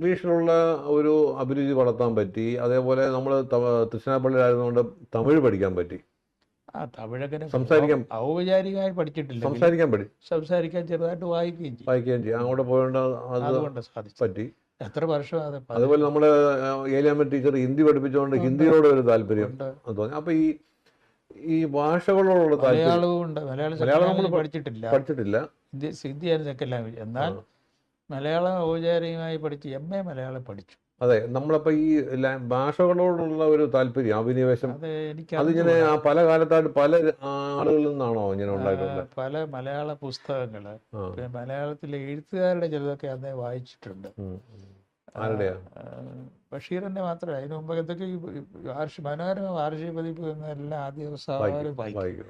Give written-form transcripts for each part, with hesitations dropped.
ഇംഗ്ലീഷിലുള്ള ഒരു അഭിരുചി വളർത്താൻ പറ്റി. അതേപോലെ നമ്മൾ തൃശ്ശിനാപ്പള്ളിയിലായിരുന്നുകൊണ്ട് തമിഴ് പഠിക്കാൻ പറ്റി. തമിഴൊക്കെ സംസാരിക്കാൻ ഔപചാരികമായി പഠിച്ചിട്ടില്ല, സംസാരിക്കാൻ ചെറുതായിട്ട് വായിക്കുകയും ചെയ്യും. അങ്ങോട്ട് പോയോണ്ട് അതുകൊണ്ട് സാധിച്ചു. പറ്റി. എത്ര വർഷം അതുപോലെ നമ്മുടെ ഏലിയാമ്മ ടീച്ചർ ഹിന്ദി പഠിപ്പിച്ചുകൊണ്ട് ഹിന്ദിയോട് ഒരു താല്പര്യം തോന്നി. അപ്പൊ ഈ ഭാഷകളോടുള്ള മലയാളം നമ്മൾ പഠിച്ചിട്ടില്ല. ഹിന്ദിയായിരുന്നു സെക്കൻഡ് ലാംഗ്വേജ്. എന്നാൽ മലയാളം ഔപചാരികമായി പഠിച്ചു, MA മലയാളം പഠിച്ചു. അതെ, നമ്മളപ്പോ ഈ ഭാഷകളോടുള്ള ഒരു താല്പര്യം, അഭിനിവേശം, അതിങ്ങനെ പല കാലത്തായിട്ട് പല ആളുകളിൽ നിന്നാണോ ഇങ്ങനെ ഉണ്ടായിട്ടുള്ളത്? പല മലയാള പുസ്തകങ്ങള്, മലയാളത്തിലെ എഴുത്തുകാരുടെ ചിലതൊക്കെ അന്നേ വായിച്ചിട്ടുണ്ട്. ബഷീറിന്റെ മാത്രമല്ല, അതിന് മുമ്പ് എന്തൊക്കെ മനോരമ വാർഷിക പതിപ്പ് എന്നെല്ലാം ആദ്യ ദിവസം വായിക്കും.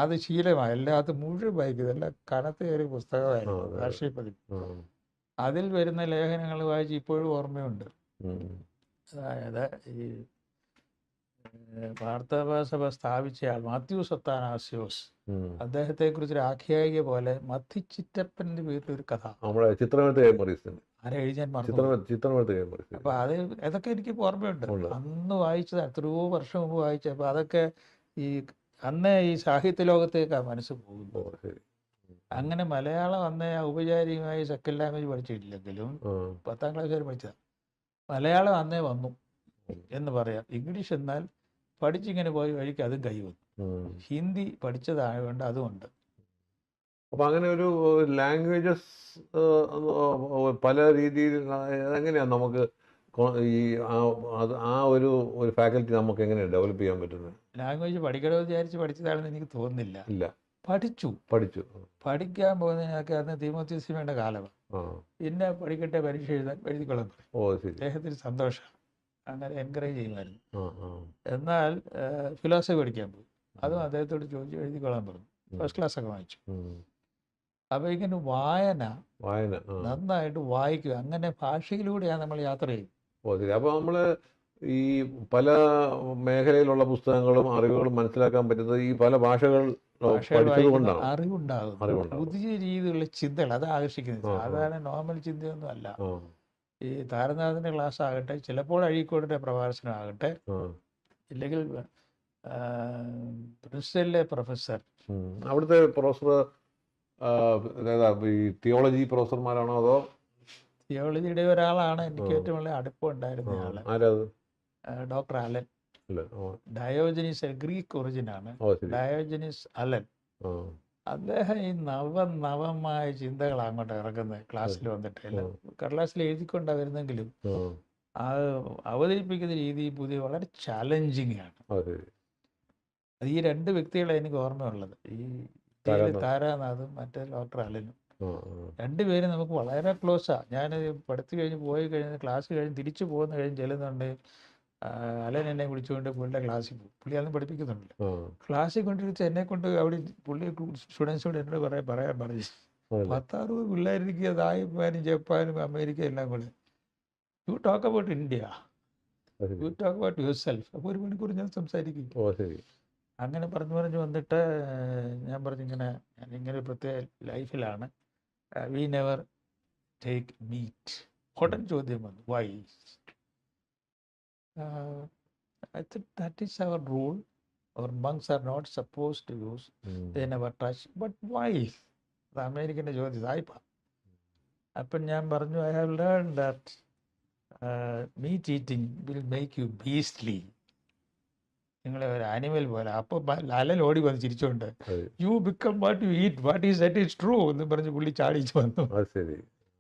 അത് ശീലമായി, എല്ലാത്തും മുഴുവൻ വായിക്കും. ഇതെല്ലാം കനത്ത ഒരു പുസ്തകമായിരുന്നു വാർഷിക പതിപ്പ്. അതിൽ വരുന്ന ലേഖനങ്ങൾ വായിച്ച് ഇപ്പോഴും ഓർമ്മയുണ്ട്. അതായത് ഈ മാർത്തോമാസഭ സ്ഥാപിച്ചയാൾ മാത്യൂസ് അത്താനാസ്യോസ്, അദ്ദേഹത്തെ കുറിച്ചൊരു ആഖ്യായിക പോലെ മത്തിച്ചിറ്റപ്പന്റെ വീട്ടിലൊരു കഥ അപ്പൊ അത് അതൊക്കെ എനിക്ക് ഓർമ്മയുണ്ട്. അന്ന് വായിച്ചത് എത്രയോ വർഷം മുമ്പ് വായിച്ചത്. അപ്പൊ അതൊക്കെ അന്നേ ഈ സാഹിത്യ ലോകത്തേക്കാണ് മനസ്സ് പോകുന്നത്. അങ്ങനെ മലയാളം അന്നേ ഔപചാരികമായി സെക്കൻഡ് ലാംഗ്വേജ് പഠിച്ചിട്ടില്ലെങ്കിലും 10ാം ക്ലാസ് വരെ പഠിച്ചതാണ്. മലയാളം അന്നേ വന്നു എന്ന് പറയാം. ഇംഗ്ലീഷ് എന്നാൽ പഠിച്ചിങ്ങനെ പോയി വഴിക്ക് അതും കൈവന്നു. ഹിന്ദി പഠിച്ചതായതുകൊണ്ട് അതുമുണ്ട്. അപ്പൊ അങ്ങനെ ഒരു ലാംഗ്വേജസ് പല രീതിയിൽ എങ്ങനെയാണ് നമുക്ക് ഈ ആ ഒരു ഫാക്കൽറ്റി നമുക്ക് എങ്ങനെയാണ് ഡെവലപ്പ് ചെയ്യാൻ പറ്റുന്നത്? ലാംഗ്വേജ് പഠിക്കണമെന്ന് വിചാരിച്ച് പഠിച്ചതാണെന്ന് എനിക്ക് തോന്നുന്നില്ല. പഠിച്ചു. പഠിക്കാൻ പോകുന്നതിനൊക്കെ അന്ന് തീമോത്തീസിന് വേണ്ട കാലമാണ്. പിന്നെ പഠിക്കട്ടെ, പരീക്ഷ എഴുതിക്കൊള്ളാൻ പറയും. അദ്ദേഹത്തിന് സന്തോഷം, അങ്ങനെ എൻകറേജ് ചെയ്യുമായിരുന്നു. എന്നാൽ ഫിലോസഫി പഠിക്കാൻ പോയി, അതും അദ്ദേഹത്തോട് ചോദിച്ചു എഴുതിക്കൊള്ളാൻ പറഞ്ഞു. ഫസ്റ്റ് ക്ലാസ് ഒക്കെ വായിച്ചു. അപ്പൊ ഇങ്ങനെ വായന നന്നായിട്ട് വായിക്കുക, അങ്ങനെ ഭാഷയിലൂടെയാണ് നമ്മൾ യാത്ര ചെയ്യും. അപ്പൊ നമ്മള് ഈ പല മേഖലയിലുള്ള പുസ്തകങ്ങളും അറിവുകളും മനസ്സിലാക്കാൻ പറ്റുന്നത് ഈ പല ഭാഷകൾ അറിവുണ്ടാകും. പുതിയ രീതിയിലുള്ള ചിന്തകൾ അത് ആകർഷിക്കുന്നത്. സാധാരണ നോർമൽ ചിന്തയൊന്നും അല്ല. ഈ താരനാഥന്റെ ക്ലാസ് ആകട്ടെ, ചിലപ്പോൾ അഴീക്കോടിന്റെ പ്രഭാഷണം ആകട്ടെ, ഇല്ലെങ്കിൽ പ്രിൻസിപ്പലിലെ പ്രൊഫസർ, അവിടുത്തെ പ്രൊഫസർ ഈ തിയോളജി പ്രൊഫസർമാരാണോ അതോ? തിയോളജിയുടെ ഒരാളാണ് എനിക്ക് ഏറ്റവും വലിയ അടുപ്പം ഉണ്ടായിരുന്ന ആള്, ഡോക്ടർ അലൻ. ഡയോജനീസ് ഗ്രീക്ക് ഒറിജിനാണ്, ഡയോജനീസ് അലൻ. അദ്ദേഹം ഈ നവമായ ചിന്തകൾ അങ്ങോട്ട് ഇറക്കുന്നത് ക്ലാസ്സിൽ വന്നിട്ട്. കടലാസിൽ എഴുതിക്കൊണ്ടാ വരുന്നെങ്കിലും അത് അവതരിപ്പിക്കുന്ന രീതി പുതിയ വളരെ ചാലഞ്ചിങ് ആണ്. അത് ഈ രണ്ട് വ്യക്തികളെ എനിക്ക് ഓർമ്മയുള്ളത്, ഈ താരാനാഥും മറ്റേ ഡോക്ടർ അലനും. രണ്ടുപേരും നമുക്ക് വളരെ ക്ലോസാണ്. ഞാൻ പഠിത്തു കഴിഞ്ഞ് പോയി കഴിഞ്ഞ് ക്ലാസ് കഴിഞ്ഞ് തിരിച്ചു പോകുന്ന കഴിഞ്ഞ് ചെല്ലുന്നുണ്ട്, അലൻ എന്നെ വിളിച്ചുകൊണ്ട് പുള്ളിയുടെ ക്ലാസ്സിൽ പോകും. പുള്ളി അന്ന് പഠിപ്പിക്കുന്നുണ്ട്. ക്ലാസ്സിൽ കൊണ്ടിരുത്തി എന്നെ കൊണ്ട് അവിടെ പുള്ളി സ്റ്റുഡൻസിനോട് എന്നോട് പറയാൻ പറഞ്ഞു, 10-60 പിള്ളേരിക്കുക, തായ്വാനും ജപ്പാനും അമേരിക്ക എല്ലാം കൂടെ. You talk about India, you talk about your self. അപ്പോൾ 1 മണിക്കൂർ ഞാൻ സംസാരിക്കും. അങ്ങനെ പറഞ്ഞു വന്നിട്ട് ഞാൻ പറഞ്ഞു, ഞാനിങ്ങനെ ഒരു പ്രത്യേക ലൈഫിലാണ്, വി നെവർ ടേക്ക് മീറ്റ്. ഉടൻ ചോദ്യം വന്നു, Y? I think that is our rule. Our monks are not supposed to use. They never touch. But why? The American ചോദ്യം സായിപ്പ. അപ്പം ഞാൻ പറഞ്ഞു, I have learned that meat eating will make you beastly. നിങ്ങളെ ഒരു animal പോലെ. അപ്പോൾ ലാലൻ ഓടി വന്ന് ചിരിച്ചോണ്ട്, you become what you eat, what is that is true എന്ന് പറഞ്ഞ് പുള്ളി ചാടിച്ച് വന്നു.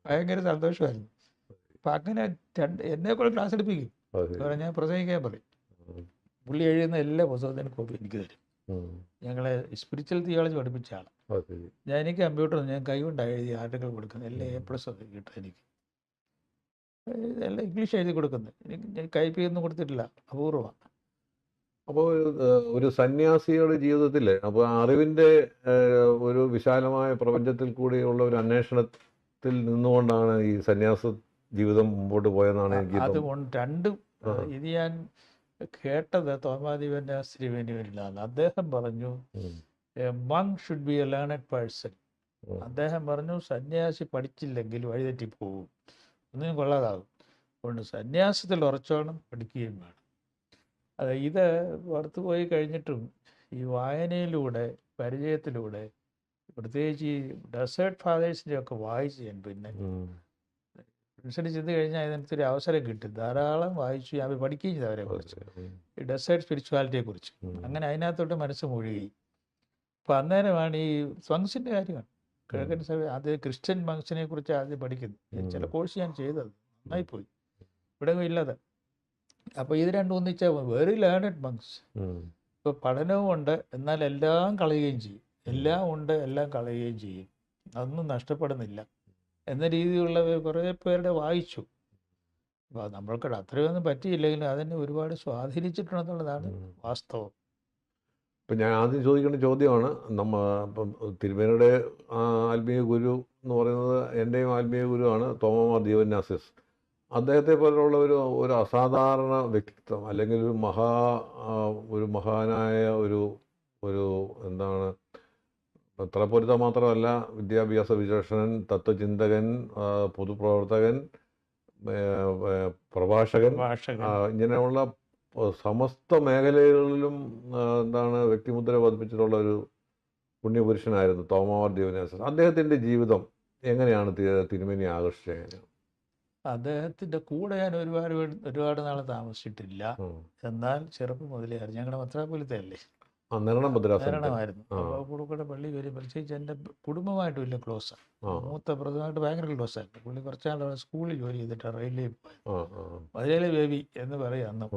ഭയങ്കര സന്തോഷമായിരുന്നു. അപ്പം അങ്ങനെ എന്നെ കൂടെ ക്ലാസ് എടുപ്പിക്കും, ഞാൻ പ്രസംഗിക്കാൻ പറയും. പുള്ളി എഴുതുന്ന എല്ലാ പുസ്തകത്തിനും കോപ്പി എനിക്ക് തരും. ഞങ്ങളെ സ്പിരിച്വൽ തിയോളജി പഠിപ്പിച്ച ആളാണ്. എനിക്ക് കമ്പ്യൂട്ടർ ഞാൻ കൈകൊണ്ട് എഴുതി ആർട്ടിക്കൽ കൊടുക്കുന്നത്, എല്ലാ A+ കിട്ടും എനിക്ക്. എല്ലാം ഇംഗ്ലീഷ് എഴുതി കൊടുക്കുന്നത്, എനിക്ക് ടൈപ്പ് ചെയ്തൊന്നും കൊടുത്തിട്ടില്ല, അപൂർവമാണ്. അപ്പോൾ ഒരു സന്യാസിയുടെ ജീവിതത്തിൽ അപ്പോൾ അറിവിൻ്റെ ഒരു വിശാലമായ പ്രപഞ്ചത്തിൽ കൂടിയുള്ള ഒരു അന്വേഷണത്തിൽ നിന്നുകൊണ്ടാണ് ഈ സന്യാസ ജീവിതം മുമ്പോട്ട് പോയെന്നാണ് എനിക്ക്. അതുകൊണ്ട് ഇത് ഞാൻ കേട്ടത് തോമാദിവന്യാസ്ത്രീവേനിവരിലാണ്. അദ്ദേഹം പറഞ്ഞു, Munk should be A learned person. അദ്ദേഹം പറഞ്ഞു, സന്യാസി പഠിച്ചില്ലെങ്കിൽ വഴിതെറ്റി പോകും. ഒന്നിനും കൊള്ളാതാകും. അതുകൊണ്ട് സന്യാസത്തിൽ ഉറച്ചോണം പഠിക്കുകയും വേണം. അത് ഇത് പുറത്തു പോയി കഴിഞ്ഞിട്ടും ഈ വായനയിലൂടെ, പരിചയത്തിലൂടെ, പ്രത്യേകിച്ച് ഈ ഡെസേർട്ട് ഫാദേഴ്സിൻ്റെയൊക്കെ വായിച്ച് ഞാൻ പിന്നെ അനുസരിച്ച് ചെന്ന് കഴിഞ്ഞാൽ അതിനകത്തൊരു അവസരം കിട്ടും. ധാരാളം വായിച്ചു, ഞാൻ പഠിക്കുകയും ചെയ്തു അവരെ കുറിച്ച്, ഈ ഡെസേർട്ട് സ്പിരിച്വാലിറ്റിയെ കുറിച്ച്. അങ്ങനെ അതിനകത്തോട്ട് മനസ്സ് മുഴുകി. അപ്പം അന്നേരമാണ് ഈ മങ്സിൻ്റെ കാര്യമാണ്, കിഴക്കൻ സഭ ആദ്യം ക്രിസ്ത്യൻ മങ്സിനെ കുറിച്ച് ആദ്യം പഠിക്കുന്നത്. ചില കോഴ്സ് ഞാൻ ചെയ്തത് നന്നായിപ്പോയി, ഇവിടെ ഇല്ലാതെ. അപ്പോൾ ഇത് രണ്ടും ഒന്നിച്ച വെരി ലേണഡ് മങ്സ്. ഇപ്പോൾ പഠനവും ഉണ്ട്, എന്നാൽ എല്ലാം കളയുകയും ചെയ്യും. എല്ലാം ഉണ്ട്, എല്ലാം കളയുകയും ചെയ്യും. അതൊന്നും നഷ്ടപ്പെടുന്നില്ല എന്ന രീതിയിലുള്ള കുറേ പേരുടെ വായിച്ചു. അപ്പോൾ നമ്മൾക്ക് അത്രയൊന്നും പറ്റിയില്ലെങ്കിലും അതിനെ ഒരുപാട് സ്വാധീനിച്ചിട്ടുണ്ടെന്നുള്ളതാണ് വാസ്തവം. ഇപ്പം ഞാൻ ആദ്യം ചോദിക്കേണ്ട ചോദ്യമാണ്, ഇപ്പം തിരുമേനിയുടെ ആത്മീയ ഗുരു എന്ന് പറയുന്നത് എൻ്റെയും ആത്മീയ ഗുരുവാണ് തോമാ ദീവന്നാസിസ്. അദ്ദേഹത്തെ പോലുള്ള ഒരു അസാധാരണ വ്യക്തിത്വം, അല്ലെങ്കിൽ ഒരു മഹാനായ ഒരു എന്താണ്, പത്രപ്പൊരുത്തം മാത്രമല്ല, വിദ്യാഭ്യാസ വിചക്ഷണൻ, തത്വചിന്തകൻ, പൊതുപ്രവർത്തകൻ, പ്രഭാഷകൻ, ഇങ്ങനെയുള്ള സമസ്ത മേഖലകളിലും വ്യക്തിമുദ്ര പതിപ്പിച്ചിട്ടുള്ള ഒരു പുണ്യപുരുഷനായിരുന്നു തോമാ ദീവന്നാസിസ്. അദ്ദേഹത്തിൻ്റെ ജീവിതം എങ്ങനെയാണ് തിരുമേനി ആകർഷിച്ചത്? അദ്ദേഹത്തിൻ്റെ കൂടെ ഞാൻ ഒരുപാട് നാൾ താമസിച്ചിട്ടില്ല. എന്നാൽ ചെറുപ്പം മുതലേ ഞങ്ങളുടെ മത്രാപൊലിത്തെ അല്ലേ, മരണമായിരുന്നു. അപ്പോൾ കൂടെ പള്ളി വരും. പ്രത്യേകിച്ച് എൻ്റെ കുടുംബമായിട്ട് വലിയ ക്ലോസാണ്. മൂത്ത ബ്രദറുമായിട്ട് ഭയങ്കര ക്ലോസായിരുന്നു. പുള്ളി കുറച്ചാൾ സ്കൂളിൽ ജോലി ചെയ്തിട്ട് റെയിൽവേയിൽ പോയി, മലയാളി ബേബി എന്ന് പറയും അന്നും.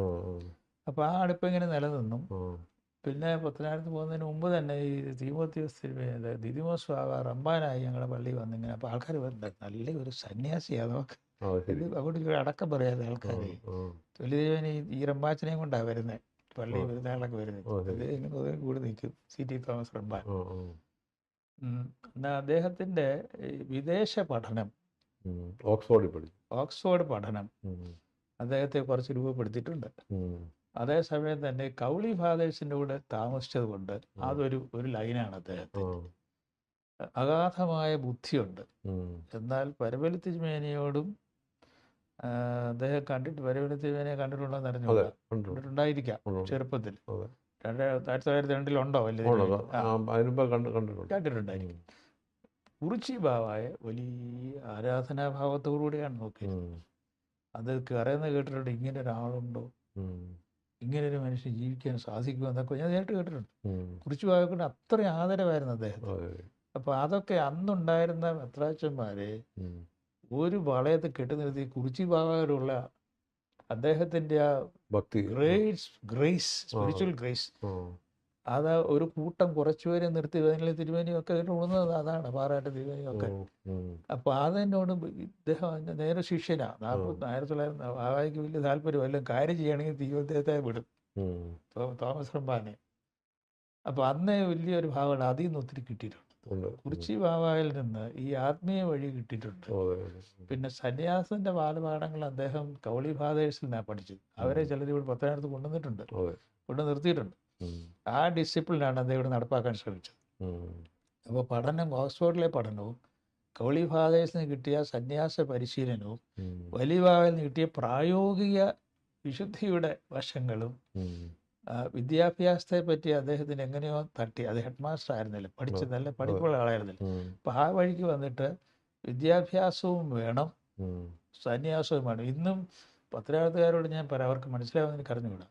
അപ്പോൾ ആ അടുപ്പം ഇങ്ങനെ നിലനിന്നു. പിന്നെ പത്തനാപുരത്ത് പോകുന്നതിന് മുമ്പ് തന്നെ ഈ ദിദിമോസ് റമ്പാനായി ഞങ്ങളുടെ പള്ളി വന്നിങ്ങനെ. അപ്പോൾ ആൾക്കാർ വരുന്നത് നല്ല ഒരു സന്യാസിയാണ്, നമുക്ക് അങ്ങോട്ട് അടക്കം പറയാതെ ആൾക്കാർ. തൊലിദേവൻ ഈ റമ്പാച്ചനെയും കൊണ്ടാണ് വരുന്നത്, പള്ളി പെരുന്നാളൊക്കെ വരുന്നത്. കൂടി നിൽക്കും CT തോമസ് റമ്പാൻ. എന്നാൽ അദ്ദേഹത്തിൻ്റെ വിദേശ പഠനം, ഓക്സ്ഫോർഡ് പഠനം അദ്ദേഹത്തെ കുറച്ച് രൂപപ്പെടുത്തിയിട്ടുണ്ട്. അതേസമയം തന്നെ കൗളി ഫാദേഴ്സിൻ്റെ കൂടെ താമസിച്ചത് കൊണ്ട് ഒരു ലൈനാണ് അദ്ദേഹത്തിന്. അഗാധമായ ബുദ്ധിയുണ്ട്. എന്നാൽ പരമേൽ തിരുമേനിയോടും അദ്ദേഹം പരമേൽ കണ്ടിട്ടുണ്ടോന്ന് അറിഞ്ഞൂടാ, കണ്ടിട്ടുണ്ടായിരിക്കാം ചെറുപ്പത്തിൽ. 1902 ഉണ്ടോ വലിയ കണ്ടിട്ടുണ്ടായിരിക്കും. കുറിച്ചി ബാവായ വലിയ ആരാധനാഭാവത്തോടുകൂടിയാണ് നോക്കിയത്. അത് പറയുന്നത് കേട്ടിട്ടുണ്ട്, ഇങ്ങനെ ഒരാളുണ്ടോ, ഇങ്ങനെ ഒരു മനുഷ്യൻ ജീവിക്കാൻ സാധിക്കുമെന്നൊക്കെ ഞാൻ നേരിട്ട് കേട്ടിട്ടുണ്ട്. കുറിച്ചി ബാവയെ കൊണ്ട് അത്രയും ആദരവായിരുന്നു അദ്ദേഹത്തിന്. അപ്പോൾ അതൊക്കെ അന്നുണ്ടായിരുന്ന മെത്രാച്ചന്മാരെ ഒരു വളയത്ത് കെട്ടി നിർത്തി കുറിച്ചി ബാവയോടുള്ള അദ്ദേഹത്തിൻ്റെ ആ ഗ്രേസ്, സ്പിരിച്വൽ ഗ്രേസ്, അത് ഒരു കൂട്ടം കുറച്ചുപേരെ നിർത്തി തിരുമേനിയൊക്കെ ഉണർന്നത് അതാണ്, പാറാട്ട് തിരുമേനിയൊക്കെ. അപ്പോൾ അതിനോട് ഇദ്ദേഹം നേരെ ശിഷ്യനാണ്. 1900 ബാവായ്ക്ക് വലിയ താല്പര്യം, എല്ലാം കാര്യം ചെയ്യണമെങ്കിൽ അദ്ദേഹത്തെ വിടും, തോമസ് റമ്പാനെ. അപ്പോൾ അന്നേ വലിയൊരു ഭാവമാണ് അതിൽ നിന്ന് ഒത്തിരി കിട്ടിയിട്ടുണ്ട്. കുറിച്ചി ബാവായിൽ നിന്ന് ഈ ആത്മീയ വഴി കിട്ടിയിട്ടുണ്ട്. പിന്നെ സന്യാസത്തിന്റെ ബാലപാഠങ്ങൾ അദ്ദേഹം കൗളി ഫാദേഴ്സിൽ നിന്നാണ് പഠിച്ചത്. അവരെ ചിലർ ഇവിടെ പത്തനാപുരത്ത് കൊണ്ടുവന്നിട്ടുണ്ട്, കൊണ്ട് നിർത്തിയിട്ടുണ്ട്. ആ ഡിസിപ്ലിനാണ് അദ്ദേഹം ഇവിടെ നടപ്പാക്കാൻ ശ്രമിച്ചത്. അപ്പോൾ പഠനം, ഓക്സ്ഫോർഡിലെ പഠനവും കൗളി ഫാദേഴ്സിന് കിട്ടിയ സന്യാസ പരിശീലനവും വലിയ ബാവയിൽ നിന്ന് കിട്ടിയ പ്രായോഗിക വിശുദ്ധിയുടെ വശങ്ങളും വിദ്യാഭ്യാസത്തെ പറ്റി അദ്ദേഹത്തിന് എങ്ങനെയോ തട്ടി. അത് ഹെഡ് മാസ്റ്റർ ആയിരുന്നില്ല, നല്ല പഠിപ്പുള്ള ആളായിരുന്നില്ല. അപ്പം ആ വഴിക്ക് വന്നിട്ട് വിദ്യാഭ്യാസവും വേണം, സന്യാസവും വേണം. ഇന്നും പത്തനാപുരത്തുകാരോട് ഞാൻ പറയാം, അവർക്ക് മനസ്സിലാവുന്ന എനിക്ക് അറിഞ്ഞുകൂടാ,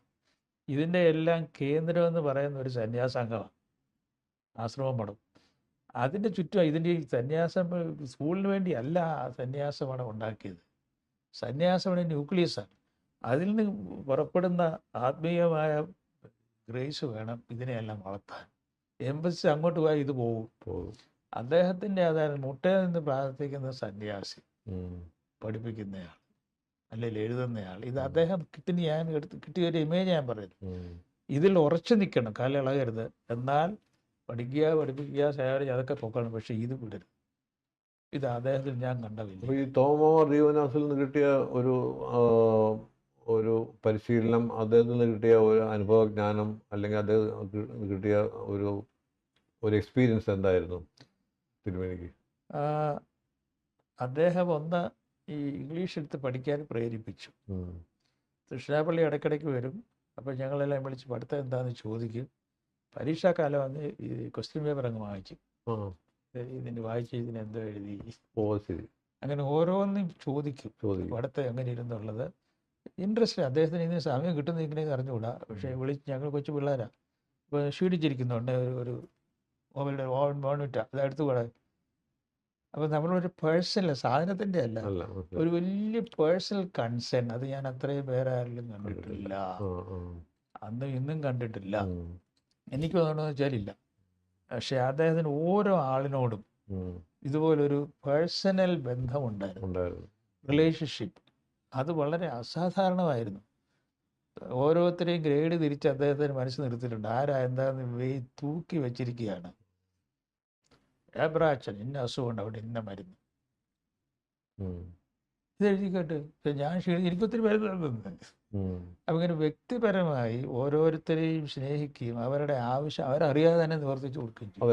ഇതിൻ്റെ എല്ലാം കേന്ദ്രമെന്ന് പറയുന്ന ഒരു സന്യാസാംഗമാണ് ആശ്രമം മഠം. അതിൻ്റെ ചുറ്റും ഇതിൻ്റെ ഈ സന്യാസം സ്കൂളിന് വേണ്ടി അല്ല ആ സന്യാസമഠം ഉണ്ടാക്കിയത്. സന്യാസമഠം ന്യൂക്ലിയസാണ്. അതിൽ നിന്ന് പുറപ്പെടുന്ന ആത്മീയമായ ഗ്രേസ് വേണം ഇതിനെയെല്ലാം വളർത്താൻ. എംബസി അങ്ങോട്ട് പോയാൽ ഇത് പോകും. അദ്ദേഹത്തിൻ്റെ അതായത് മുട്ടയിൽ നിന്ന് പ്രാർത്ഥിക്കുന്ന സന്യാസി, പഠിപ്പിക്കുന്നയാൾ അല്ലെങ്കിൽ എഴുതുന്നയാൾ, ഇത് അദ്ദേഹം കിട്ടിയ ഒരു ഇമേജ് ഞാൻ പറയുന്നു. ഇതിൽ ഉറച്ചു നിൽക്കണം, കാലിളകരുത്. എന്നാൽ പഠിപ്പിക്കുക സേവനം അതൊക്കെ പൊക്കണം, പക്ഷെ ഇത് വിടരുത്. ഇത് അദ്ദേഹത്തിൽ ഞാൻ കണ്ടവില്ല. ഈ തോമാ ദീവന്നാസിൽ നിന്ന് കിട്ടിയ ഒരു പരിശീലനം, അദ്ദേഹത്തിൽ നിന്ന് കിട്ടിയ ഒരു അനുഭവജ്ഞാനം, അല്ലെങ്കിൽ അദ്ദേഹം കിട്ടിയ ഒരു എക്സ്പീരിയൻസ് എന്തായിരുന്നു തിരുമേനിക്ക്? അദ്ദേഹം ഈ ഇംഗ്ലീഷ് എടുത്ത് പഠിക്കാൻ പ്രേരിപ്പിച്ചു. തൃശ്ശിനാപ്പള്ളി ഇടയ്ക്കിടയ്ക്ക് വരും. അപ്പോൾ ഞങ്ങളെല്ലാം വിളിച്ച് പഠിത്തം എന്താണെന്ന് ചോദിക്കും. പരീക്ഷാക്കാലം വന്ന് ഈ ക്വസ്റ്റ്യൻ പേപ്പർ അങ്ങ് വായിക്കും. ഇതിന് വായിച്ച് ഇതിന് എന്തോ എഴുതി, ശരി, അങ്ങനെ ഓരോന്നും ചോദിക്കും. പഠിത്തം എങ്ങനെ ഇരുന്നുള്ളത് ഇൻട്രസ്റ്റ്. അദ്ദേഹത്തിന് ഇതിന് സമയം കിട്ടുന്ന ഇങ്ങനെയൊക്കെ അറിഞ്ഞുകൂടാ. പക്ഷേ വിളിച്ച് ഞങ്ങൾ കൊച്ചു പിള്ളേരാണ്. ഇപ്പോൾ ക്ഷീണിച്ചിരിക്കുന്നുണ്ട്, ഒരു മൊബൈലിൻ്റെ മോണിറ്റ അതെടുത്ത് കൂടെ. അപ്പോൾ നമ്മളൊരു പേഴ്സണൽ സാധനത്തിൻ്റെ അല്ല, ഒരു വലിയ പേഴ്സണൽ കൺസേൺ. അത് ഞാൻ അത്രയും വേറെ ആരെങ്കിലും കണ്ടിട്ടില്ല, അന്നും ഇന്നും കണ്ടിട്ടില്ല. എനിക്ക് തോന്നുന്നു വെച്ചാലില്ല. പക്ഷെ അദ്ദേഹത്തിന് ഓരോ ആളിനോടും ഇതുപോലൊരു പേഴ്സണൽ ബന്ധമുണ്ടായിരുന്നു, റിലേഷൻഷിപ്പ്. അത് വളരെ അസാധാരണമായിരുന്നു. ഓരോരുത്തരെയും ഗ്രേഡ് തിരിച്ച് അദ്ദേഹത്തിന് മനസ്സ് നിർത്തിയിട്ടുണ്ട്. ആരാ എന്താന്ന് തൂക്കി വെച്ചിരിക്കുകയാണ്. ഏബ്രാച്ചൻ ഇന്ന അസുഖമുണ്ട്, അവിടെ ഇന്ന മരുന്ന്, ഇതെഴുതി കേട്ട് ഞാൻ എനിക്കൊത്തിരി മരുന്ന് തന്നെ. അപ്പം ഇങ്ങനെ വ്യക്തിപരമായി ഓരോരുത്തരെയും സ്നേഹിക്കുകയും അവരുടെ ആവശ്യം അവരറിയാതെ തന്നെ നിവർത്തിച്ചു കൊടുക്കുകയും ചെയ്യും.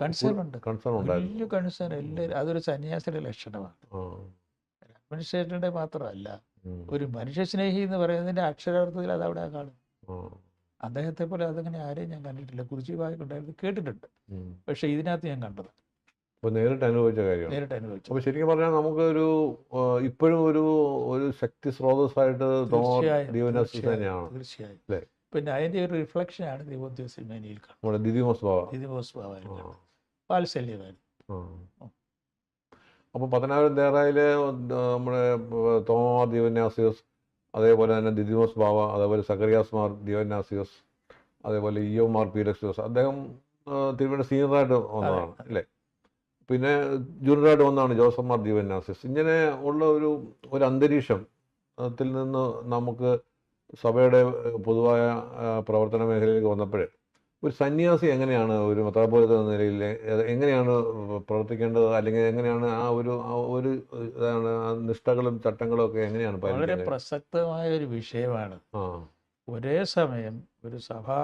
കൺസേൺ ഉണ്ട്, വലിയ കൺസേൺ. എല്ലാവരും അതൊരു സന്യാസിയുടെ ലക്ഷണമാണ്. അഡ്മിനിസ്ട്രേറ്ററുടെ മാത്രമല്ല, ഒരു മനുഷ്യസ്നേഹി എന്ന് പറയുന്നതിൻ്റെ അക്ഷരാർത്ഥത്തിൽ അതവിടെ കാണും. അദ്ദേഹത്തെ പോലെ അതങ്ങനെ ആരെയും ഞാൻ കണ്ടിട്ടില്ല. കുറിച്ചിവായിട്ടുണ്ടായിരുന്നു, കേട്ടിട്ടുണ്ട്, പക്ഷെ ഇതിനകത്ത് ഞാൻ കണ്ടത് നേരിട്ട് അനുഭവിച്ച കാര്യമാണ്. നേരിട്ട് അനുഭവിച്ചു. അപ്പോൾ ശരിക്കും പറഞ്ഞാൽ നമുക്കൊരു ഇപ്പോഴും ഒരു ശക്തി സ്രോതസ്സായിട്ട് തന്നെയാണ്. തീർച്ചയായും. പിന്നെ അതിൻ്റെ ഒരു റിഫ്ലക്ഷനാണ് ദിമോത്തിയോസ് തിരുമേനിയിൽ കാണുന്നത്. ദിദിമോസ് ബാവായിരുന്നു, വാത്സല്യമായിരുന്നു. അപ്പോൾ പത്തനാപുരം ദേറായിലെ നമ്മുടെ തോമാ ദിയോനാസിയോസ്, അതേപോലെ തന്നെ ദിദിമോസ് ബാവ, അതേപോലെ സക്കറിയാസ് മാർ ദിയോനാസിയോസ്, അതേപോലെ ഇയോ മാർ പീലക്സിയോസ്, അദ്ദേഹം തിരുവനന്തപുരം സീനിയറായിട്ട് വന്നതാണ് അല്ലേ. പിന്നെ ജൂനിയറായിട്ട് വന്നതാണ് ജോസഫ് മാർ ദിയോനാസിയോസ്. ഇങ്ങനെ ഉള്ള ഒരു അന്തരീക്ഷത്തിൽ നിന്ന് നമുക്ക് സഭയുടെ പൊതുവായ പ്രവർത്തന മേഖലയിലേക്ക് വന്നപ്പോഴേ ഒരു സന്യാസി എങ്ങനെയാണ് ഒരു മെത്രാപ്പോലീത്ത എന്ന നിലയിൽ എങ്ങനെയാണ് പ്രവർത്തിക്കേണ്ടത്, അല്ലെങ്കിൽ എങ്ങനെയാണ് ഒരു ഇതാണ് നിഷ്ഠകളും ചട്ടങ്ങളും ഒക്കെ എങ്ങനെയാണ് വളരെ പ്രസക്തമായ ഒരു വിഷയമാണ്. ഒരേ സമയം ഒരു സഭാ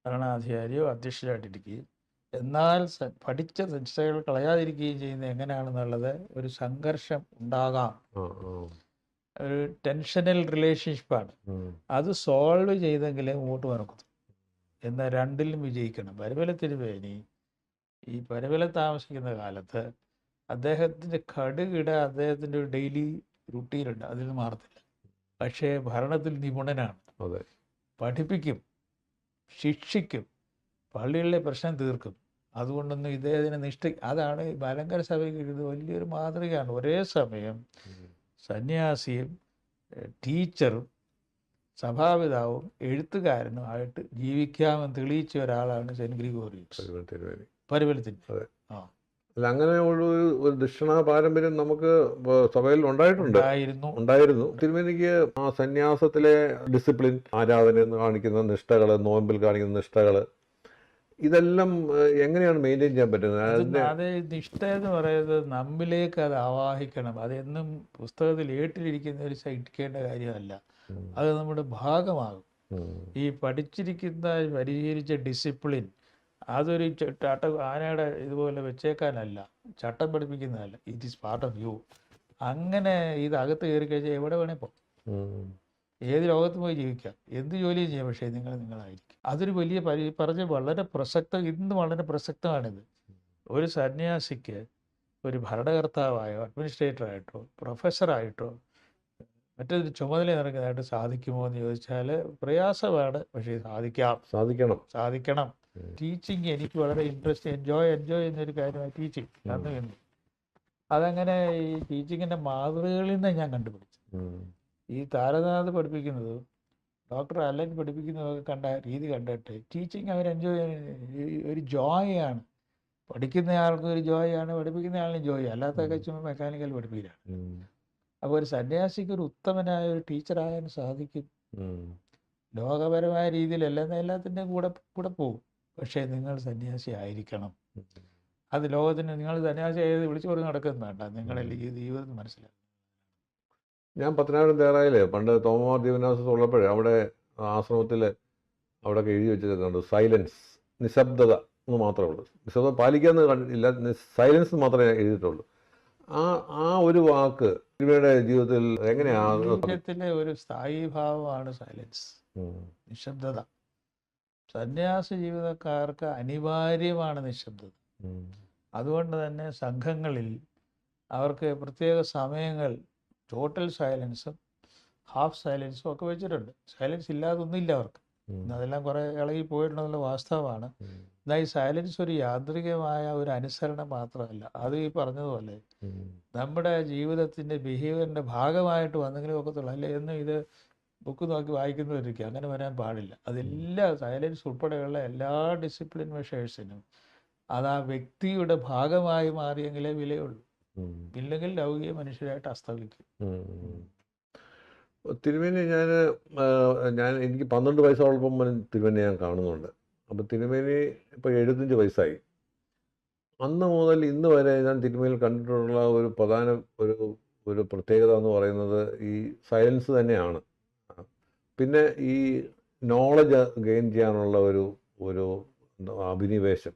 ഭരണാധികാരിയോ അധ്യക്ഷരായിട്ടിരിക്കുകയും എന്നാൽ പഠിച്ച നിഷ്ഠകൾ കളയാതിരിക്കുകയും ചെയ്യുന്നത് എങ്ങനെയാണെന്നുള്ളത് ഒരു സംഘർഷം ഉണ്ടാകാം. ഒരു ടെൻഷനൽ റിലേഷൻഷിപ്പാണ്. അത് സോൾവ് ചെയ്തെങ്കിലേ മുമ്പോട്ട് നടക്കും. എന്നാൽ രണ്ടിലും വിജയിക്കണം. പരവലത്തിന് വേണ്ടി ഈ പരവലം താമസിക്കുന്ന കാലത്ത് അദ്ദേഹത്തിൻ്റെ കടുകിട അദ്ദേഹത്തിൻ്റെ ഒരു ഡെയിലി റുട്ടീനുണ്ട്, അതിൽ നിന്ന് മാറത്തില്ല. പക്ഷേ ഭരണത്തിൽ നിപുണനാണ്, പഠിപ്പിക്കും, ശിക്ഷിക്കും, പള്ളികളിലെ പ്രശ്നം തീർക്കും. അതുകൊണ്ടൊന്നും ഇദ്ദേഹത്തിന് അതാണ് മലങ്കര സഭയ്ക്ക് ഇത് വലിയൊരു മാതൃകയാണ്. ഒരേ സമയം സന്യാസിയും ടീച്ചറും സഭാപിതാവും എഴുത്തുകാരനും ആയിട്ട് ജീവിക്കാമെന്ന് തെളിയിച്ച ഒരാളാണ് സെന്റ് ഗ്രിഗോറിയോസ് പരുവലത്തിൻ്റെ. അല്ല, അങ്ങനെ ഒരു ദക്ഷിണ പാരമ്പര്യം നമുക്ക് സഭയിൽ ഉണ്ടായിരുന്നു. തിരുമേനിക്ക് ആ സന്യാസത്തിലെ ഡിസിപ്ലിൻ, ആരാധന കാണിക്കുന്ന നിഷ്ഠകൾ, നോയമ്പിൽ കാണിക്കുന്ന നിഷ്ഠകൾ, ഇതെല്ലാം എങ്ങനെയാണ് മെയിൻറ്റെയിൻ ചെയ്യാൻ പറ്റുന്നത്? അത് നിഷ്ഠ എന്ന് പറയുന്നത് നമ്മിലേക്ക് അത് ആവാഹിക്കണം. അതെന്നും പുസ്തകത്തിൽ ഏട്ടിലിരിക്കുന്ന ഒരു സഹിക്കേണ്ട കാര്യമല്ല, അത് നമ്മുടെ ഭാഗമാകും. ഈ പഠിച്ചിരിക്കുന്ന പരിശീലിച്ച ഡിസിപ്ലിൻ അതൊരു ആനയുടെ ഇതുപോലെ വെച്ചേക്കാനല്ല, ചട്ടം പഠിപ്പിക്കുന്നതല്ല. It is part of you. അങ്ങനെ ഇതകത്ത് കയറി കഴിഞ്ഞാൽ എവിടെ വേണേ പോകും, ഏത് ലോകത്ത് പോയി ജീവിക്കാം, എന്ത് ജോലിയും ചെയ്യാം. പക്ഷേ നിങ്ങളായിരിക്കും. അതൊരു വലിയ പറഞ്ഞ് ഇന്ന് വളരെ പ്രസക്തമാണിത്. ഒരു സന്യാസിക്ക് ഒരു ഭരണകർത്താവായോ അഡ്മിനിസ്ട്രേറ്ററായിട്ടോ പ്രൊഫസറായിട്ടോ മറ്റൊരു ചുമതല നിറഞ്ഞതായിട്ട് സാധിക്കുമോ എന്ന് ചോദിച്ചാൽ പ്രയാസമാണ്. പക്ഷേ സാധിക്കണം. ടീച്ചിങ് എനിക്ക് വളരെ ഇൻട്രസ്റ്റ്, എൻജോയ് ചെയ്യുന്നൊരു കാര്യമായി ടീച്ചിങ് അന്ന്. അതങ്ങനെ ഈ ടീച്ചിങ്ങിൻ്റെ മാതൃകകളിൽ നിന്ന് ഞാൻ കണ്ടുപിടിച്ചു. ഈ താരനാഥ് പഠിപ്പിക്കുന്നതും ഡോക്ടർ അലൻ പഠിപ്പിക്കുന്നതൊക്കെ രീതി കണ്ടിട്ട് ടീച്ചിങ് അവർ എൻജോയ് ചെയ്യുന്ന ഒരു ജോയാണ്. പഠിക്കുന്ന ആൾക്ക് ഒരു ജോയാണ്, പഠിപ്പിക്കുന്ന ആളിന് ജോയ്. അല്ലാത്തൊക്കെ ചുമ്മാ മെക്കാനിക്കൽ പഠിപ്പിക്കലാണ്. അപ്പോൾ ഒരു സന്യാസിക്ക് ഒരു ഉത്തമനായ ഒരു ടീച്ചറാകാൻ സാധിക്കും. ലോകപരമായ രീതിയിലല്ല, എല്ലാത്തിൻ്റെയും കൂടെ പോകും. പക്ഷേ നിങ്ങൾ സന്യാസി ആയിരിക്കണം. അത് ലോകത്തിന് നിങ്ങൾ സന്യാസി ആയത് വിളിച്ചു പറഞ്ഞ് നടക്കുന്നത് വേണ്ട, നിങ്ങളെ ജീവിതത്തിൽ മനസ്സിലാക്കും. ഞാൻ പത്തനാപുരം ദേറായിലെ പണ്ട് തോമാ ദിയോനാസിയോസ് ഉള്ളപ്പോഴേ അവിടെ ആശ്രമത്തിൽ അവിടെയൊക്കെ എഴുതി വെച്ചിട്ടുണ്ട് സൈലൻസ്, നിശബ്ദത എന്ന് മാത്രമേ ഉള്ളൂ. നിശബ്ദത പാലിക്കാമെന്ന് കണ്ടിട്ടില്ല, സൈലൻസ് മാത്രമേ എഴുതിയിട്ടുള്ളൂ. ആ ഒരു വാക്ക് തിരുമേനിയുടെ ജീവിതത്തിൽ എങ്ങനെയാണ്? ജീവിതത്തിലെ ഒരു സ്ഥായി ഭാവമാണ് സൈലൻസ്, നിശബ്ദത. സന്യാസ ജീവിതക്കാർക്ക് അനിവാര്യമാണ് നിശബ്ദത. അതുകൊണ്ട് തന്നെ സംഘങ്ങളിൽ അവർക്ക് പ്രത്യേക സമയങ്ങൾ ടോട്ടൽ സൈലൻസും ഹാഫ് സൈലൻസും ഒക്കെ വെച്ചിട്ടുണ്ട്. സൈലൻസ് ഇല്ലാതൊന്നുമില്ല അവർക്ക്. അതെല്ലാം കുറേ ഇളകി പോയിട്ടുണ്ടെന്നുള്ള വാസ്തവമാണ്. എന്നാൽ ഈ സൈലൻസ് ഒരു യാന്ത്രികമായ ഒരു അനുസരണം മാത്രമല്ല, അത് ഈ പറഞ്ഞതുപോലെ നമ്മുടെ ജീവിതത്തിൻ്റെ ബിഹേവിയറിൻ്റെ ഭാഗമായിട്ട് വന്നെങ്കിലും ഒക്കത്തുള്ളൂ. അല്ലെ എന്നും ഇത് ബുക്ക് നോക്കി വായിക്കുന്നവരിക്കും, അങ്ങനെ വരാൻ പാടില്ല. അതെല്ലാം സൈലൻസ് ഉൾപ്പെടെയുള്ള എല്ലാ ഡിസിപ്ലിൻ മെഷേഴ്സിനും അത് ആ വ്യക്തിയുടെ ഭാഗമായി മാറിയെങ്കിലേ വിലയുള്ളൂ. ഇല്ലെങ്കിൽ ലൗകിക മനുഷ്യരായിട്ട് അസ്തമിക്കും. തിരുമേനി എനിക്ക് 12 വയസ്സോളപ്പം തിരുമേനി ഞാൻ കാണുന്നുണ്ട്. അപ്പം തിരുമേനി ഇപ്പോൾ 75 വയസ്സായി. അന്ന് മുതൽ ഇന്ന് വരെ ഞാൻ തിരുമേനിയിൽ കണ്ടിട്ടുള്ള ഒരു പ്രധാന ഒരു പ്രത്യേകത എന്ന് പറയുന്നത് ഈ സയൻസ് തന്നെയാണ്. പിന്നെ ഈ നോളജ് ഗെയിൻ ചെയ്യാനുള്ള ഒരു അഭിനിവേശം.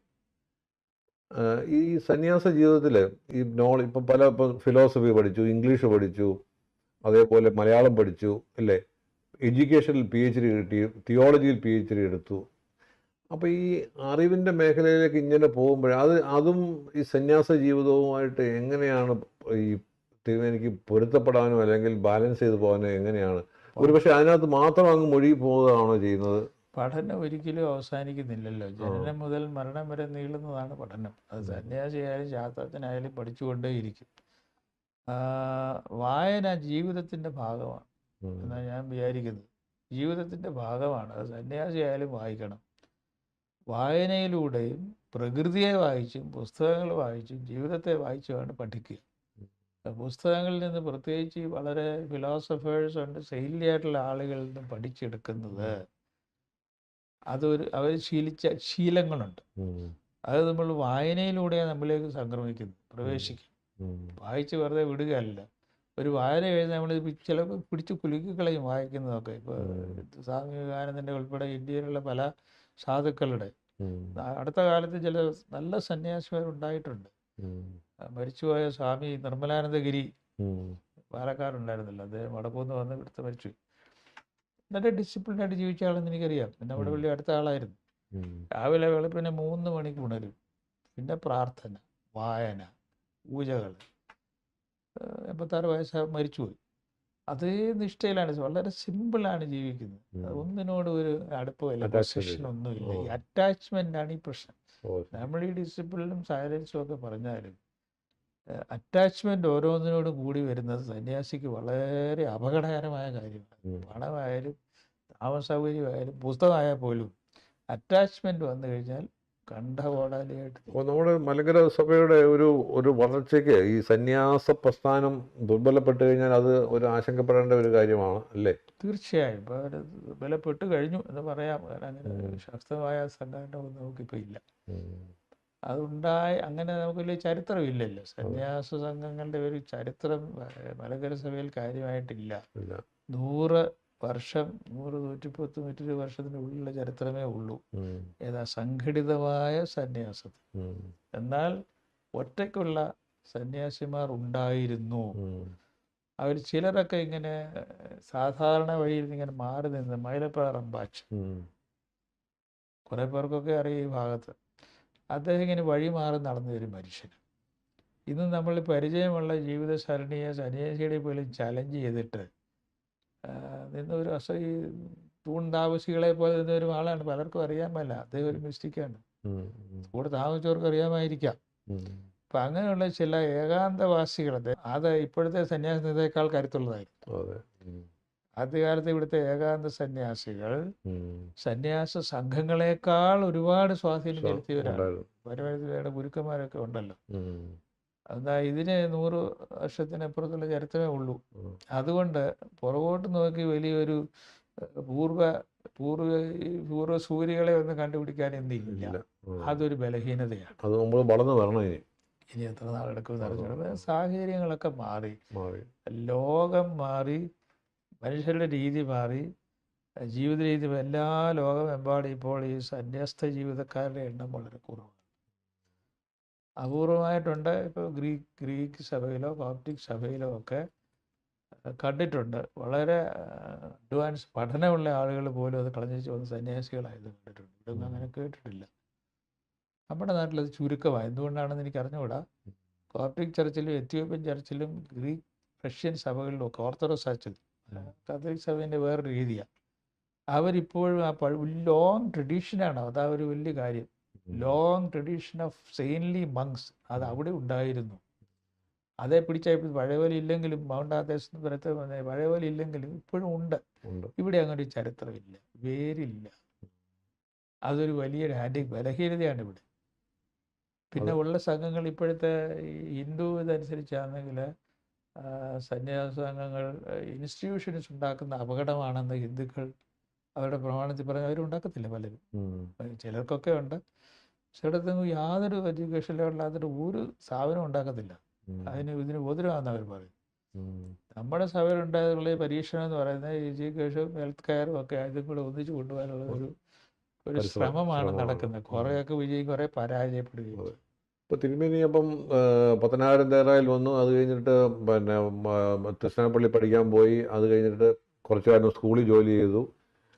ഈ സന്യാസ ജീവിതത്തിൽ ഈ ഇപ്പം ഇപ്പം ഫിലോസഫി പഠിച്ചു, ഇംഗ്ലീഷ് പഠിച്ചു, അതേപോലെ മലയാളം പഠിച്ചു, അല്ലേ, എഡ്യൂക്കേഷനിൽ PhD കിട്ടി, തിയോളജിയിൽ PhD എടുത്തു. അപ്പോൾ ഈ അറിവിൻ്റെ മേഖലയിലേക്ക് ഇങ്ങനെ പോകുമ്പോൾ അതും ഈ സന്യാസ ജീവിതവുമായിട്ട് എങ്ങനെയാണ് ഈ തിരുമേനിക്ക് പൊരുത്തപ്പെടാനോ അല്ലെങ്കിൽ ബാലൻസ് ചെയ്ത് പോകാനോ എങ്ങനെയാണ്? ഒരുപക്ഷെ അതിനകത്ത് മാത്രം അങ്ങ് മുഴുകി പോവുകയാണോ ചെയ്യുന്നത്? പഠനം ഒരിക്കലും അവസാനിക്കുന്നില്ലല്ലോ. ജനനം മുതൽ മരണം വരെ നീളുന്നതാണ് പഠനം. അത് സന്യാസിയായാലും ശാസ്ത്രജ്ഞനായാലും പഠിച്ചുകൊണ്ടേയിരിക്കും. വായന ജീവിതത്തിൻ്റെ ഭാഗമാണ് എന്നാണ് ഞാൻ വിചാരിക്കുന്നത്. ജീവിതത്തിൻ്റെ ഭാഗമാണ്. അത് സന്യാസിയായാലും വായിക്കണം. വായനയിലൂടെയും പ്രകൃതിയെ വായിച്ചും പുസ്തകങ്ങൾ വായിച്ചും ജീവിതത്തെ വായിച്ചുമാണ് പഠിക്കുക. പുസ്തകങ്ങളിൽ നിന്ന് പ്രത്യേകിച്ച് വളരെ ഫിലോസഫേഴ്സ് ഉണ്ട്, ശൈലിയായിട്ടുള്ള ആളുകളിൽ നിന്നും പഠിച്ചെടുക്കുന്നത് അവർ ശീലിച്ച ശീലങ്ങളുണ്ട്. അത് നമ്മൾ വായനയിലൂടെയാണ് നമ്മളിലേക്ക് സംക്രമിക്കുന്നത്, പ്രവേശിക്കും. വായിച്ച് വെറുതെ വിടുകയല്ല. ഒരു വായന കഴിഞ്ഞ് നമ്മൾ ചിലപ്പോൾ പിടിച്ച് കുലുക്കിക്കളയും വായിക്കുന്നതൊക്കെ. ഇപ്പോൾ സ്വാമി വിവേകാനന്ദൻ്റെ ഉൾപ്പെടെ ഇന്ത്യയിലുള്ള പല സാധുക്കളുടെ അടുത്ത കാലത്ത് ചില നല്ല സന്യാസിമാരുണ്ടായിട്ടുണ്ട്. മരിച്ചുപോയ സ്വാമി നിർമ്മലാനന്ദഗിരി പാലക്കാടുണ്ടായിരുന്നല്ലോ, അദ്ദേഹം വടക്കൂന്ന് വന്ന് ഇവിടുത്തെ മരിച്ചു. നല്ല ഡിസിപ്ലിനായിട്ട് ജീവിച്ച ആളെന്ന് എനിക്കറിയാം. പിന്നെ അവിടെ വലിയ അടുത്ത ആളായിരുന്നു. രാവിലെ വെളുപ്പിനെ 3 മണിക്ക് ഉണരും, പിന്നെ പ്രാർത്ഥന, വായന, പൂജകൾ. 86 വയസ്സായി മരിച്ചുപോയി. അതേ നിഷ്ഠയിലാണ്, വളരെ സിമ്പിളാണ് ജീവിക്കുന്നത്. ഒന്നിനോട് ഒരു അടുപ്പമില്ല, പൊസഷൻ ഒന്നുമില്ല. ഈ അറ്റാച്ച്മെൻ്റാണ് ഈ പ്രശ്നം. നമ്മൾ ഈ ഡിസിപ്ലിനും സൈലൻസും ഒക്കെ പറഞ്ഞാലും അറ്റാച്ച്മെൻ്റ് ഓരോന്നിനോടും കൂടി വരുന്നത് സന്യാസിക്ക് വളരെ അപകടകരമായ കാര്യമാണ്. പണമായാലും താമസ സൗകര്യമായാലും പുസ്തകമായാൽ പോലും അറ്റാച്ച്മെൻറ്റ് വന്നു കഴിഞ്ഞാൽ കണ്ഠകോടാലിയായിട്ട്. നമ്മുടെ മലങ്കര സഭയുടെ ഒരു വളർച്ചയ്ക്ക് ഈ സന്യാസ പ്രസ്ഥാനം ദുർബലപ്പെട്ട് കഴിഞ്ഞാൽ അത് ഒരു ആശങ്കപ്പെടേണ്ട ഒരു കാര്യമാണ്, അല്ലേ? തീർച്ചയായും. ഇപ്പോൾ അവർ ദുർബലപ്പെട്ട് കഴിഞ്ഞു എന്ന് പറയാം. അങ്ങനെ ശക്തമായ സംഘടന ഒന്നും നമുക്കിപ്പോൾ ഇല്ല. അങ്ങനെ നമുക്ക് വലിയ ചരിത്രമില്ലല്ലോ. സന്യാസ സംഘങ്ങളുടെ ഒരു ചരിത്രം മലങ്കര സഭയിൽ കാര്യമായിട്ടില്ല. 100 വർഷം 100-110 120 വർഷത്തിനുള്ളിലുള്ള ചരിത്രമേ ഉള്ളൂ സംഘടിതമായ സന്യാസത്തിൽ. എന്നാൽ ഒറ്റയ്ക്കുള്ള സന്യാസിമാർ ഉണ്ടായിരുന്നു. അവർ ചിലരൊക്കെ ഇങ്ങനെ സാധാരണ വഴിയിൽ നിന്ന് ഇങ്ങനെ മാറി നിന്ന്, മൈലപ്പാറ റമ്പാച്ച്, കുറേ പേർക്കൊക്കെ അറിയാം ഈ ഭാഗത്ത്. അദ്ദേഹം ഇങ്ങനെ വഴി മാറി നടന്നു ഒരു മനുഷ്യൻ. ഇന്ന് നമ്മൾ പരിചയമുള്ള ജീവിത സരണിയെ സന്യാസിയുടെ പോലും ചലഞ്ച് ചെയ്തിട്ട് നിന്നൊരു ഈ തൂൺ താമസികളെ പോലെ നിന്നൊരു ആളാണ്. പലർക്കും അറിയാൻ പറ്റില്ല, അദ്ദേഹം ഒരു മിസ്റ്റിക്കാണ്. കൂടെ താമസിച്ചവർക്ക് അറിയാമായിരിക്കാം. അപ്പം അങ്ങനെയുള്ള ചില ഏകാന്തവാസികൾ, അത് ഇപ്പോഴത്തെ സന്യാസത്തേക്കാൾ കരുത്തുള്ളതായിരുന്നു. ആദ്യകാലത്ത് ഇവിടുത്തെ ഏകാന്ത സന്യാസികൾ സന്യാസ സംഘങ്ങളെക്കാൾ ഒരുപാട് സ്വാധീനം ചെലുത്തിയവരാണ്. പരമാവധി ഗുരുക്കന്മാരൊക്കെ ഉണ്ടല്ലോ. എന്താ ഇതിന് 100 വർഷത്തിനപ്പുറത്തുള്ള ചരിത്രമേ ഉള്ളൂ. അതുകൊണ്ട് പുറകോട്ട് നോക്കി വലിയൊരു പൂർവ്വ സൂര്യകളെ ഒന്നും കണ്ടുപിടിക്കാൻ എന്തില്ല. അതൊരു ബലഹീനതയാണ്. അത് നമ്മൾ വളർന്നു വരണം. ഇനി എത്ര നാളെടുക്കുമെന്ന് അറിഞ്ഞു. സാഹചര്യങ്ങളൊക്കെ മാറി, ലോകം മാറി, മനുഷ്യരുടെ രീതി മാറി, ജീവിത രീതി, എല്ലാ ലോകമെമ്പാടും ഇപ്പോൾ ഈ സന്യസ്ത ജീവിതക്കാരുടെ എണ്ണം വളരെ കുറവാണ്. അപൂർവമായിട്ടുണ്ട്. ഇപ്പോൾ ഗ്രീക്ക് സഭയിലോ കോപ്റ്റിക് സഭയിലോ ഒക്കെ കണ്ടിട്ടുണ്ട്. വളരെ അഡ്വാൻസ് പഠനമുള്ള ആളുകൾ പോലും അത് കളഞ്ഞു വന്ന സന്യാസികളായത് കണ്ടിട്ടുണ്ട്. ഇതൊന്നും അങ്ങനെ കേട്ടിട്ടില്ല. നമ്മുടെ നാട്ടിലത് ചുരുക്കമാണ്. എന്തുകൊണ്ടാണെന്ന് എനിക്ക് അറിഞ്ഞുകൂടാ. കോപ്റ്റിക് ചർച്ചിലും എത്യോപ്യൻ ചർച്ചിലും ഗ്രീക്ക് റഷ്യൻ സഭകളിലും ഒക്കെ ഓർത്തഡോക്സ് ചർച്ചിൽ കത്തോലിക് സഭേൻ്റെ വേറൊരു രീതിയാണ്. അവരിപ്പോഴും ആ ലോങ് ട്രഡീഷനാണ്. അതാ ഒരു വലിയ കാര്യം. ലോങ് ട്രഡീഷൻ ഓഫ് സെയിൻലി മങ്സ് അത് അവിടെ ഉണ്ടായിരുന്നു. അതേ പിടിച്ചാൽ പഴയപോലെ ഇല്ലെങ്കിലും മൗണ്ട് ആദേശത്ത് പുറത്ത് പഴയപോലെ ഇല്ലെങ്കിലും ഇപ്പോഴും ഉണ്ട്. ഇവിടെ അങ്ങനെ ഒരു ചരിത്രമില്ല, വേരില്ല. അതൊരു വലിയൊരു ബലഹീനതയാണ് ഇവിടെ. പിന്നെ ഉള്ള സംഘങ്ങൾ ഇപ്പോഴത്തെ ഹിന്ദു ഇതനുസരിച്ചാണെങ്കിൽ സന്യാസ സംഘങ്ങൾ ഇൻസ്റ്റിറ്റ്യൂഷൻസ് ഉണ്ടാക്കുന്ന അപകടമാണെന്ന് ഹിന്ദുക്കൾ അവരുടെ പ്രമാണത്തിൽ പറഞ്ഞ് അവരുണ്ടാക്കത്തില്ല പലരും. ചിലർക്കൊക്കെ ഉണ്ട്. ചിലയിടത്തൊന്നും യാതൊരു എഡ്യൂക്കേഷൻ ലെവലില്ലാത്തൊരു ഒരു സ്ഥാപനം ഉണ്ടാക്കത്തില്ല. ഇതിന് ബോധനമാണെന്ന് അവർ പറയും. നമ്മുടെ സഭയിലുണ്ടായതുള്ള പരീക്ഷണം എന്ന് പറയുന്നത് എഡ്യൂക്കേഷനും ഹെൽത്ത് കെയറും ഒക്കെ ഇതും കൂടെ ഒന്നിച്ച് കൊണ്ടുപോകാനുള്ള ഒരു ശ്രമമാണ് നടക്കുന്നത്. കുറേയൊക്കെ വിജയിക്കും, കുറേ പരാജയപ്പെടുകയും. ഇപ്പോൾ തിരുമേനി അപ്പം പത്തനാപുരം ദേറായിൽ വന്നു. അത് കഴിഞ്ഞിട്ട് പിന്നെ തൃശ്ശനാപ്പള്ളി പഠിക്കാൻ പോയി. അത് കഴിഞ്ഞിട്ട് കുറച്ചു കാലം സ്കൂളിൽ ജോലി ചെയ്തു.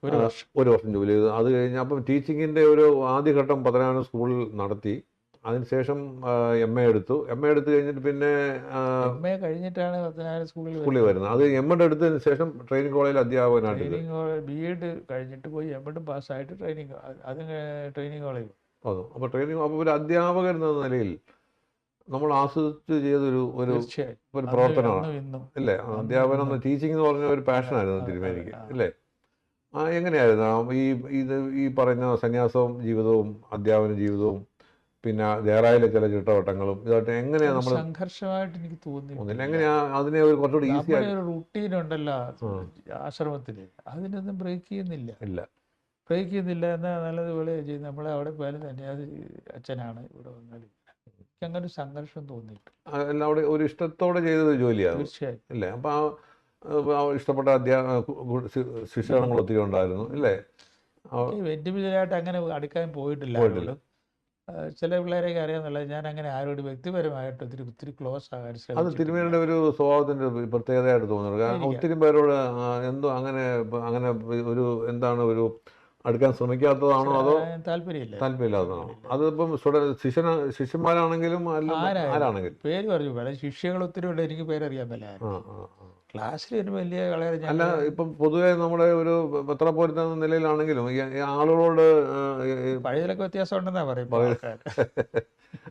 ഒരു വർഷം ജോലി ചെയ്തു. അത് കഴിഞ്ഞ് അപ്പം ടീച്ചിങ്ങിൻ്റെ ഒരു ആദ്യഘട്ടം പത്തനാപുരം സ്കൂളിൽ നടത്തി. അതിനുശേഷം MA എടുത്തു. MA എടുത്തു കഴിഞ്ഞിട്ട് പിന്നെ MA കഴിഞ്ഞിട്ടാണ് പത്തനാപുരം സ്കൂളിൽ വരുന്നത്. അത് MA എടുത്തതിന് ശേഷം ട്രെയിനിങ് കോളേജിൽ അധ്യാപകനായിട്ട് BEd കഴിഞ്ഞിട്ട് പോയി MA പാസ്സായിട്ട് ട്രെയിനിങ് കോളേജ്. അപ്പോൾ ഒരു അധ്യാപകൻ എന്ന നിലയിൽ നമ്മൾ ആസ്വദിച്ച് ചെയ്തൊരു പ്രവർത്തനമാണ് അല്ലേ? അധ്യാപനം ടീച്ചിങ് എന്ന് പറഞ്ഞ ഒരു പാഷനായിരുന്നു തിരുമേനിക്ക് അല്ലേ? എങ്ങനെയായിരുന്നു ഈ പറയുന്ന സന്യാസവും ജീവിതവും അധ്യാപന ജീവിതവും പിന്നെ ദേറായിലെ ചില ചിട്ടവട്ടങ്ങളും ഇതായിട്ട് എങ്ങനെയാണ് നമ്മൾ സംഘർഷമായിട്ട് എനിക്ക് തോന്നുന്നില്ല. എങ്ങനെയാ അതിനെ ഒരു കുറച്ചുകൂടി ഈസി ആയി ഒരു റുട്ടീൻ ഉണ്ടല്ലോ ആശ്രമത്തില്, അതിനൊന്നും ബ്രേക്ക് ചെയ്യുന്നില്ല. എന്നാൽ നല്ലതുപോലെ ചെയ്ത് നമ്മളെ അവിടെ പോയാലും സന്യാസി അച്ഛനാണ്, ഇവിടെ വന്നാലും എനിക്ക് അങ്ങനെ ഒരു സംഘർഷം തോന്നിയിട്ട് എല്ലാം അവിടെ ഒരു ഇഷ്ടത്തോടെ ചെയ്തത് ജോലിയാണ് തീർച്ചയായും അല്ലേ? അപ്പോൾ ഇഷ്ടപ്പെട്ട ശിക്ഷണങ്ങൾ ഒത്തിരി ഉണ്ടായിരുന്നു അല്ലേ? ഇൻഡിവിജ്വലായിട്ട് അങ്ങനെ അടുക്കാൻ പോയിട്ടില്ല. ചില പിള്ളേരെയൊക്കെ അറിയാമെന്നുള്ളത്. ഞാൻ അങ്ങനെ ആരോട് വ്യക്തിപരമായിട്ട് ഒത്തിരി ക്ലോസ് ആകാൻ അത് തിരുമേനിയുടെ ഒരു സ്വഭാവത്തിൻ്റെ പ്രത്യേകതയായിട്ട് തോന്നുന്നത്. കാരണം ഒത്തിരി പേരോട് എന്തോ അങ്ങനെ ഒരു എന്താണ് ഒരു അടുക്കാൻ ശ്രമിക്കാത്തതാണോ അതോ താല്പര്യമില്ലാത്തതാണോ? അതിപ്പം ശിഷ്യന്മാരാണെങ്കിലും ആരാണെങ്കിലും പേര് പറഞ്ഞു പല ശിഷ്യകൾ ഒത്തിരി ഉണ്ട്. എനിക്ക് പേരറിയാൻ പറ്റില്ല. ക്ലാസ്സിൽ ഒരു വലിയ അല്ല, ഇപ്പം പൊതുവെ നമ്മുടെ ഒരു മെത്രാപ്പോലീത്ത നിലയിലാണെങ്കിലും ഈ ആളുകളോട് പഴയതിലൊക്കെ വ്യത്യാസം ഉണ്ടെന്നാ പറയുന്നത്.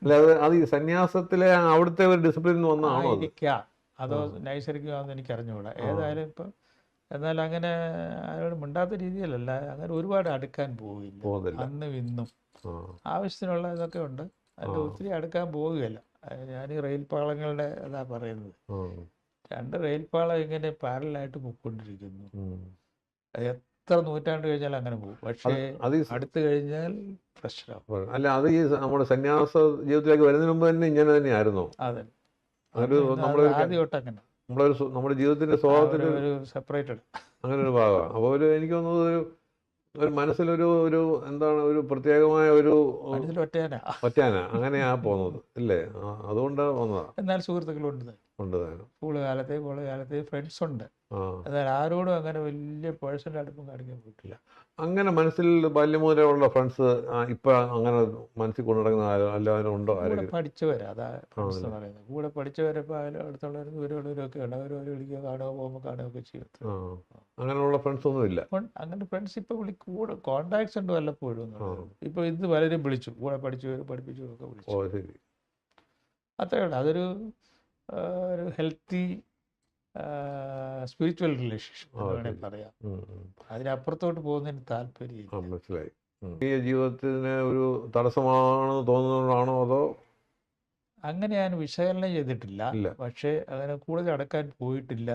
അല്ലാതെ അത് ഈ സന്യാസത്തിലെ അവിടുത്തെ ഒരു ഡിസിപ്ലിൻ വന്നാണോ അതോ നൈസർഗികമാണെന്ന് എനിക്ക് അറിഞ്ഞുകൂടാ. ഏതായാലും ഇപ്പം എന്നാൽ അങ്ങനെ ആരോട് മിണ്ടാത്ത രീതിയിലല്ല, അങ്ങനെ ഒരുപാട് അടുക്കാൻ പോവില്ല. അന്നും ഇന്നും ആവശ്യത്തിനുള്ള ഇതൊക്കെ ഉണ്ട്. അതിൽ ഒത്തിരി അടുക്കാൻ പോവുകയല്ല. ഞാൻ ഈ റെയിൽ പാളങ്ങളുടെ അതാ പറയുന്നത്. 2 റെയിൽ പാളം ഇങ്ങനെ പാരലായിട്ട് പോയിക്കൊണ്ടിരിക്കുന്നു. എത്ര നൂറ്റാണ്ട് കഴിഞ്ഞാൽ അങ്ങനെ പോകും. പക്ഷേ അടുത്ത് കഴിഞ്ഞാൽ പ്രശ്നമാകും. അല്ല, അത് ഈ നമ്മുടെ സന്യാസ ജീവിതത്തിലേക്ക് വരുന്നതിന് മുമ്പ് തന്നെ ഇങ്ങനെ തന്നെയായിരുന്നു. അതെ, ആദ്യം തൊട്ട് അങ്ങനെ നമ്മുടെ ജീവിതത്തിന്റെ സ്വഭാവത്തിന് ഒരു സെപ്പറേറ്റഡ് അങ്ങനെ ഒരു ഭാഗമാണ്. അപ്പോൾ എനിക്ക് തോന്നുന്നത് ഒരു മനസ്സിലൊരു എന്താണ് ഒരു പ്രത്യേകമായ ഒരു ഒറ്റാന അങ്ങനെയാ പോകുന്നത് അല്ലേ? അതുകൊണ്ടാണ് വന്നതാണ്. എന്നാൽ സുഹൃത്തുക്കളുണ്ട്, സ്കൂള് കാലത്തെ ഫ്രണ്ട്സ് ഉണ്ട്. എന്നാൽ ആരോടും അങ്ങനെ വലിയ പേഴ്സണൽ അടുപ്പം കാണിക്കാൻ പോയിട്ടില്ല. അങ്ങനെ മനസ്സിൽ ബാല്യം മുതലുള്ള ഫ്രണ്ട്സ് ഇപ്പൊ അങ്ങനെ മനസ്സിൽ കൊണ്ടുനടക്കുന്ന എല്ലാവരും ഉണ്ടോ? പഠിച്ചവരാ, അതാ ഫ്രണ്ട്സ് എന്ന് പറയുന്നത്. കൂടെ പഠിച്ചവരപ്പോൾ അടുത്തുള്ളവരും ദൂരെയുള്ളവരൊക്കെ ഉണ്ട്. അവർ വിളിക്കുക, കാണുക, പോകുമ്പോൾ കാണുകയൊക്കെ ചെയ്യും. അങ്ങനെയുള്ള ഫ്രണ്ട്സ് ഒന്നും ഇല്ല. അങ്ങനെ ഫ്രണ്ട്സ് ഇപ്പൊ കൂടെ കോണ്ടാക്ട്സ് ഉണ്ട് വല്ലപ്പോഴും. ഇപ്പൊ ഇത് പലരും വിളിച്ചു, കൂടെ പഠിച്ചവരും പഠിപ്പിച്ചവരും ഒക്കെ വിളിച്ചു. അത്രേ ഉള്ളൂ. അതൊരു ഹെൽത്തി സ്പിരിച്വൽ റിലേഷൻഷിപ്പ് എന്ന് വേണമെങ്കിൽ പറയാം. അതിനപ്പുറത്തോട്ട് പോകുന്നതിന് താല്പര്യം. മനസ്സിലായി. ഈ ജീവിതത്തിന് ഒരു തടസ്സമാണ് തോന്നുന്നതാണോ അതോ? അങ്ങനെ ഞാൻ വിശകലനം ചെയ്തിട്ടില്ല. പക്ഷേ അങ്ങനെ കൂടുതൽ അടക്കാൻ പോയിട്ടില്ല,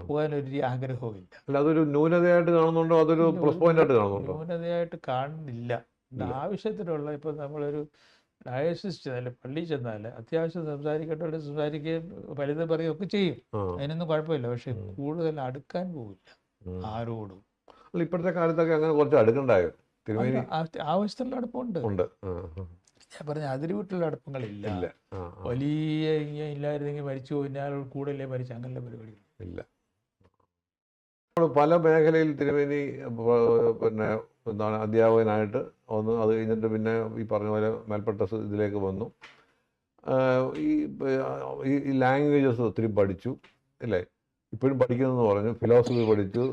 പോകാനൊരു ആഗ്രഹവും ഇല്ല. അല്ല, അതൊരു ന്യൂനതയായിട്ട് കാണുന്നുണ്ടോ അതൊരു പ്ലസ് പോയിന്റ് ആയിട്ട് കാണുന്നുണ്ടോ? ന്യൂനതയായിട്ട് കാണുന്നില്ല. ആവശ്യത്തിനുള്ള ഇപ്പം നമ്മളൊരു ഡയസിസ് ചെന്നാൽ, പള്ളിയിൽ ചെന്നാൽ അത്യാവശ്യം സംസാരിക്കേണ്ടവർ സംസാരിക്കുകയും പലതും പറയുകയും ഒക്കെ ചെയ്യും. അതിനൊന്നും കുഴപ്പമില്ല. പക്ഷെ കൂടുതൽ അടുക്കാൻ പോവില്ല ആരോടും. ഇപ്പോഴത്തെ കാലത്തൊക്കെ അങ്ങനെ കുറച്ച് അടുക്കണ്ടായോ? ആവശ്യത്തിലുള്ള അടുപ്പമുണ്ട്. ഞാൻ പറഞ്ഞ അതിരുവിട്ടുള്ള അടുപ്പങ്ങളില്ല. ഇല്ല. വലിയ ഇല്ലായിരുന്നെങ്കിൽ മരിച്ചു പോയിനാൽ കൂടുതലേ മരിച്ചു, അങ്ങനെയുള്ള പരിപാടി ഇല്ല. പല മേഖലയിൽ തിരുമേനി പിന്നെ എന്താണ് അധ്യാപകനായിട്ട് വന്നു. അത് കഴിഞ്ഞിട്ട് പിന്നെ ഈ പറഞ്ഞ പോലെ മേൽപ്പെട്ട ഇതിലേക്ക് വന്നു. ഈ ലാംഗ്വേജസ് ഒത്തിരി പഠിച്ചു അല്ലേ? ഇപ്പോഴും പഠിക്കുന്നെന്ന് പറഞ്ഞു. ഫിലോസഫി പഠിച്ചു,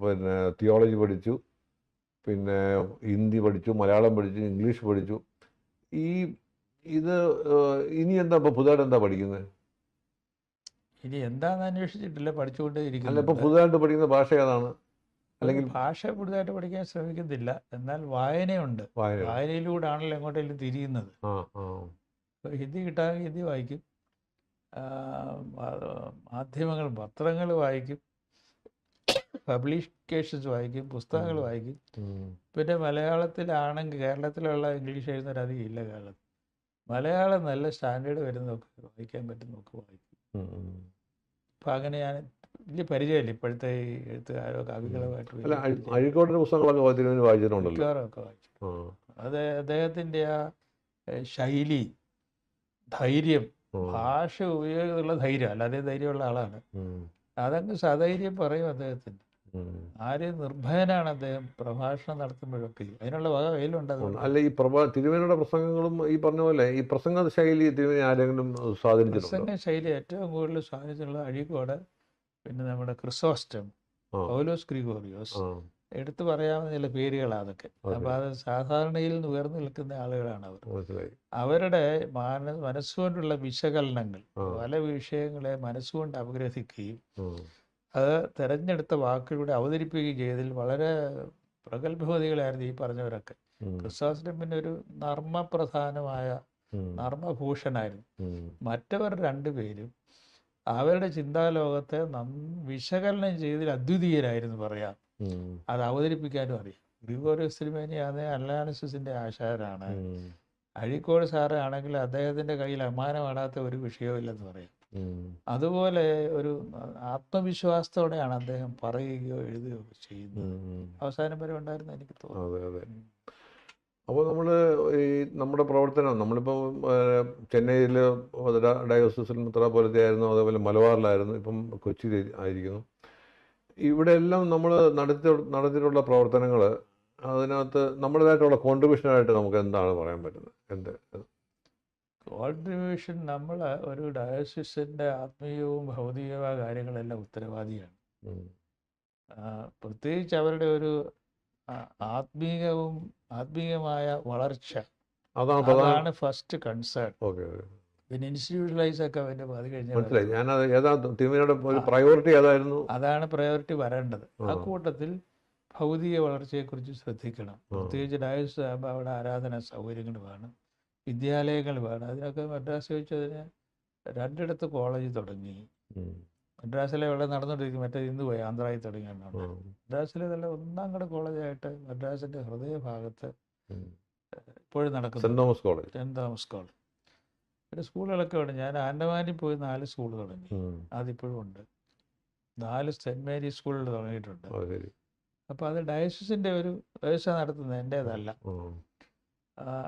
പിന്നെ തിയോളജി പഠിച്ചു, പിന്നെ ഹിന്ദി പഠിച്ചു, മലയാളം പഠിച്ചു, ഇംഗ്ലീഷ് പഠിച്ചു. ഇത് ഇനി എന്താ ഇപ്പോൾ പുതുതായിട്ട് എന്താ പഠിക്കുന്നത്? ഇനി എന്താണെന്ന് അന്വേഷിച്ചിട്ടില്ല, പഠിച്ചുകൊണ്ടേ അല്ല, ഇരിക്കുന്നു. ഇപ്പോൾ പുതുതായിട്ട് പഠിക്കുന്ന ഭാഷ ഏതാണ്? അല്ലെങ്കിൽ ഭാഷ പുതുതായിട്ട് പഠിക്കാൻ ശ്രമിക്കുന്നില്ല, എന്നാൽ വായനയുണ്ട്. വായനയിലൂടെയാണല്ലോ എങ്ങോട്ടെങ്കിലും തിരിയുന്നത്. ഹിന്ദി കിട്ടാമെങ്കിൽ ഹിന്ദി വായിക്കും, മാധ്യമങ്ങൾ പത്രങ്ങൾ വായിക്കും, പബ്ലിക്കേഷൻസ് വായിക്കും, പുസ്തകങ്ങൾ വായിക്കും. പിന്നെ മലയാളത്തിലാണെങ്കിൽ കേരളത്തിലുള്ള ഇംഗ്ലീഷ് എഴുതുന്നവരധികം ഇല്ല കേരളത്തിൽ. മലയാളം നല്ല സ്റ്റാൻഡേർഡ് വരുന്നതൊക്കെ വായിക്കാൻ പറ്റുന്നതൊക്കെ വായിക്കും. അപ്പം അങ്ങനെ ഞാൻ വലിയ പരിചയമില്ല ഇപ്പോഴത്തെ ഈ എഴുത്തുകാരോ കവികളുമായിട്ട്. അഴീക്കോടിൻ്റെ പുസ്തകങ്ങളൊക്കെ വായിച്ചിട്ടുണ്ടല്ലോ? മിക്കവാറൊക്കെ വായിച്ചു. അത് അദ്ദേഹത്തിൻ്റെ ആ ശൈലി, ധൈര്യം, ഭാഷ ഉപയോഗമുള്ള ധൈര്യം, അല്ലാതെ ധൈര്യമുള്ള ആളാണ്. അതങ്ങ് സധൈര്യം പറയും അദ്ദേഹത്തിന്. ആരെയും നിർഭയനാണ് അദ്ദേഹം പ്രഭാഷണം നടത്തുമ്പോഴൊക്കെ. അതിനുള്ള വക കയ്യിലുണ്ട്. അല്ല, ഈ തിരുമേനിയുടെ പ്രസംഗങ്ങളും ഈ പറഞ്ഞ പോലെ ഈ പ്രസംഗ ശൈലി തിരുമേനി ആരെങ്കിലും സ്വാധീനിച്ചിട്ടുണ്ടോ? പ്രസംഗ ശൈലി ഏറ്റവും കൂടുതൽ സ്വാധീനിച്ചിട്ടുള്ള അഴീക്കോട്, പിന്നെ നമ്മുടെ ക്രിസോസ്റ്റം, പൗലോസ് ഗ്രിഗോറിയോസ്, എടുത്തു പറയാവുന്ന ചില പേരുകളാണ് അതൊക്കെ. അപ്പം അത് സാധാരണയിൽ നിന്ന് ഉയർന്നു നിൽക്കുന്ന ആളുകളാണ് അവർ. അവരുടെ മനസ്സുകൊണ്ടുള്ള വിശകലനങ്ങൾ, പല വിഷയങ്ങളെ മനസ്സുകൊണ്ട് അപഗ്രഥിക്കുകയും അത് തിരഞ്ഞെടുത്ത വാക്കുകളിലൂടെ അവതരിപ്പിക്കുകയും ചെയ്തതിൽ വളരെ പ്രഗത്ഭവതികളായിരുന്നു ഈ പറഞ്ഞവരൊക്കെ. ക്രിസോസ്റ്റം പിന്നെ ഒരു നർമ്മപ്രധാനമായ നർമ്മഭൂഷണായിരുന്നു. മറ്റവർ രണ്ടുപേരും അവരുടെ ചിന്താലോകത്തെ വിശകലനം ചെയ്തതിൽ അദ്വിതീയരായിരുന്നു പറയാം. അത് അവതരിപ്പിക്കാനും അറിയാം. ഗ്രിഗോറിയോസ് തിരുമേനിയാണ് അനാലിസിസിൻ്റെ ആശാരാണ്. അഴീക്കോട് സാറ് ആണെങ്കിൽ അദ്ദേഹത്തിൻ്റെ കയ്യിൽ അമ്മാനമാടാത്ത ഒരു വിഷയവുമില്ലെന്ന് പറയാം. അതുപോലെ ഒരു ആത്മവിശ്വാസത്തോടെയാണ് അദ്ദേഹം പറയുകയോ എഴുതുകയോ ചെയ്യുന്നത്. അവസാനം വരെ ഉണ്ടായിരുന്നു എനിക്ക് തോന്നുന്നു. അപ്പോൾ നമ്മുടെ പ്രവർത്തനം നമ്മളിപ്പോൾ ചെന്നൈയിൽ ഡയോസിസിൽ മെത്രാപ്പൊലീത്ത ആയിരുന്നു, അതേപോലെ മലബാറിലായിരുന്നു, ഇപ്പം കൊച്ചിയിൽ ആയിരിക്കുന്നു. ഇവിടെ എല്ലാം നമ്മൾ നടത്തിയിട്ടുള്ള പ്രവർത്തനങ്ങൾ, അതിനകത്ത് നമ്മുടേതായിട്ടുള്ള കോൺട്രിബ്യൂഷനായിട്ട് നമുക്ക് എന്താണ് പറയാൻ പറ്റുന്നത്? കോൺട്രിബ്യൂഷൻ, നമ്മൾ ഒരു ഡയോസിസിൻ്റെ ആത്മീയവും ഭൗതികവുമായ കാര്യങ്ങളെല്ലാം ഉത്തരവാദിയാണ്. പ്രത്യേകിച്ച് അവരുടെ ഒരു ആത്മീയമായ വളർച്ച, അതാണ് ഫസ്റ്റ് കൺസേൺ. പിന്നെ ഇൻസ്റ്റിറ്റ്യൂഷണലൈസ് ഒക്കെ അതിൻ്റെ അത് കഴിഞ്ഞാൽ അതാണ് പ്രയോറിറ്റി വരേണ്ടത്. ആ കൂട്ടത്തിൽ ഭൗതിക വളർച്ചയെക്കുറിച്ച് ശ്രദ്ധിക്കണം. പ്രത്യേകിച്ച് ഡയോസിസ് ആകുമ്പോൾ അവിടെ ആരാധന സൗകര്യങ്ങൾ വേണം, വിദ്യാലയങ്ങൾ വേണം. അതിനൊക്കെ മദ്രാസ് വെച്ചതിന് 2 ഇടത്ത് കോളേജ് തുടങ്ങി. മദ്രാസിലെ ഇവിടെ നടന്നുകൊണ്ടിരിക്കും, മറ്റേ ഇന്ന് പോയി ആന്ധ്രയിൽ തുടങ്ങിയാണ്. മദ്രാസിലെ നല്ല ഒന്നാംകട കോളേജായിട്ട് മദ്രാസിൻ്റെ ഹൃദയഭാഗത്ത് ഇപ്പോഴും നടക്കുന്നു സെൻറ് തോമസ് കോളേജ്. പിന്നെ സ്കൂളുകളൊക്കെ ഉണ്ട്. ഞാൻ ആൻഡമാനിൽ പോയി 4 സ്കൂൾ തുടങ്ങി, അതിപ്പോഴും ഉണ്ട്. 4 സെൻറ് മേരീസ് സ്കൂളിൽ തുടങ്ങിയിട്ടുണ്ട്. അപ്പോൾ അത് ഡയോസിസിൻ്റെ ഒരു ഡയോസിസ് നടത്തുന്നത്, എൻ്റേതല്ല.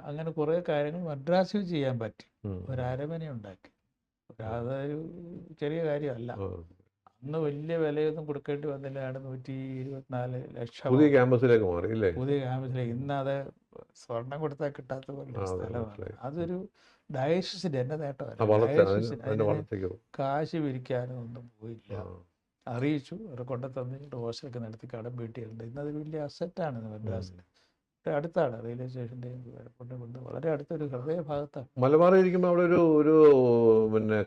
അങ്ങനെ കുറേ കാര്യങ്ങൾ മദ്രാസിൽ ചെയ്യാൻ പറ്റി. ഒരു അരമന ഉണ്ടാക്കി. അതൊരു ചെറിയ കാര്യമല്ല. അന്ന് വലിയ വിലയൊന്നും കൊടുക്കേണ്ടി വന്നില്ലാണ്. 124 ലക്ഷം പുതിയ ക്യാമ്പസിലേക്ക് മാറി. പുതിയ ക്യാമ്പസിലേക്ക്. ഇന്ന് അത് സ്വർണം കൊടുത്താൽ കിട്ടാത്ത പോലെ സ്ഥലമാണ്. അതൊരു ഡയോസിസിൻ്റെ എൻ്റെ നേട്ടമല്ല. കാശ് പിരിക്കാനോ ഒന്നും പോയില്ല. അറിയിച്ചു, അവർ കൊണ്ടുതന്നിട്ട് ഹോസ്റ്റലൊക്കെ നടത്തി കടം വീട്ടിയിട്ടുണ്ട്. ഇന്നത് വലിയ അസറ്റാണ് മദ്രാസിൽ. അടുത്താണ് റെയിൽവേ സ്റ്റേഷൻ്റെയും കൊണ്ട് വളരെ അടുത്തൊരു ഹൃദയഭാഗത്താണ്. മലബാറിൽ ഇരിക്കുമ്പോൾ അവിടെ ഒരു പിന്നെ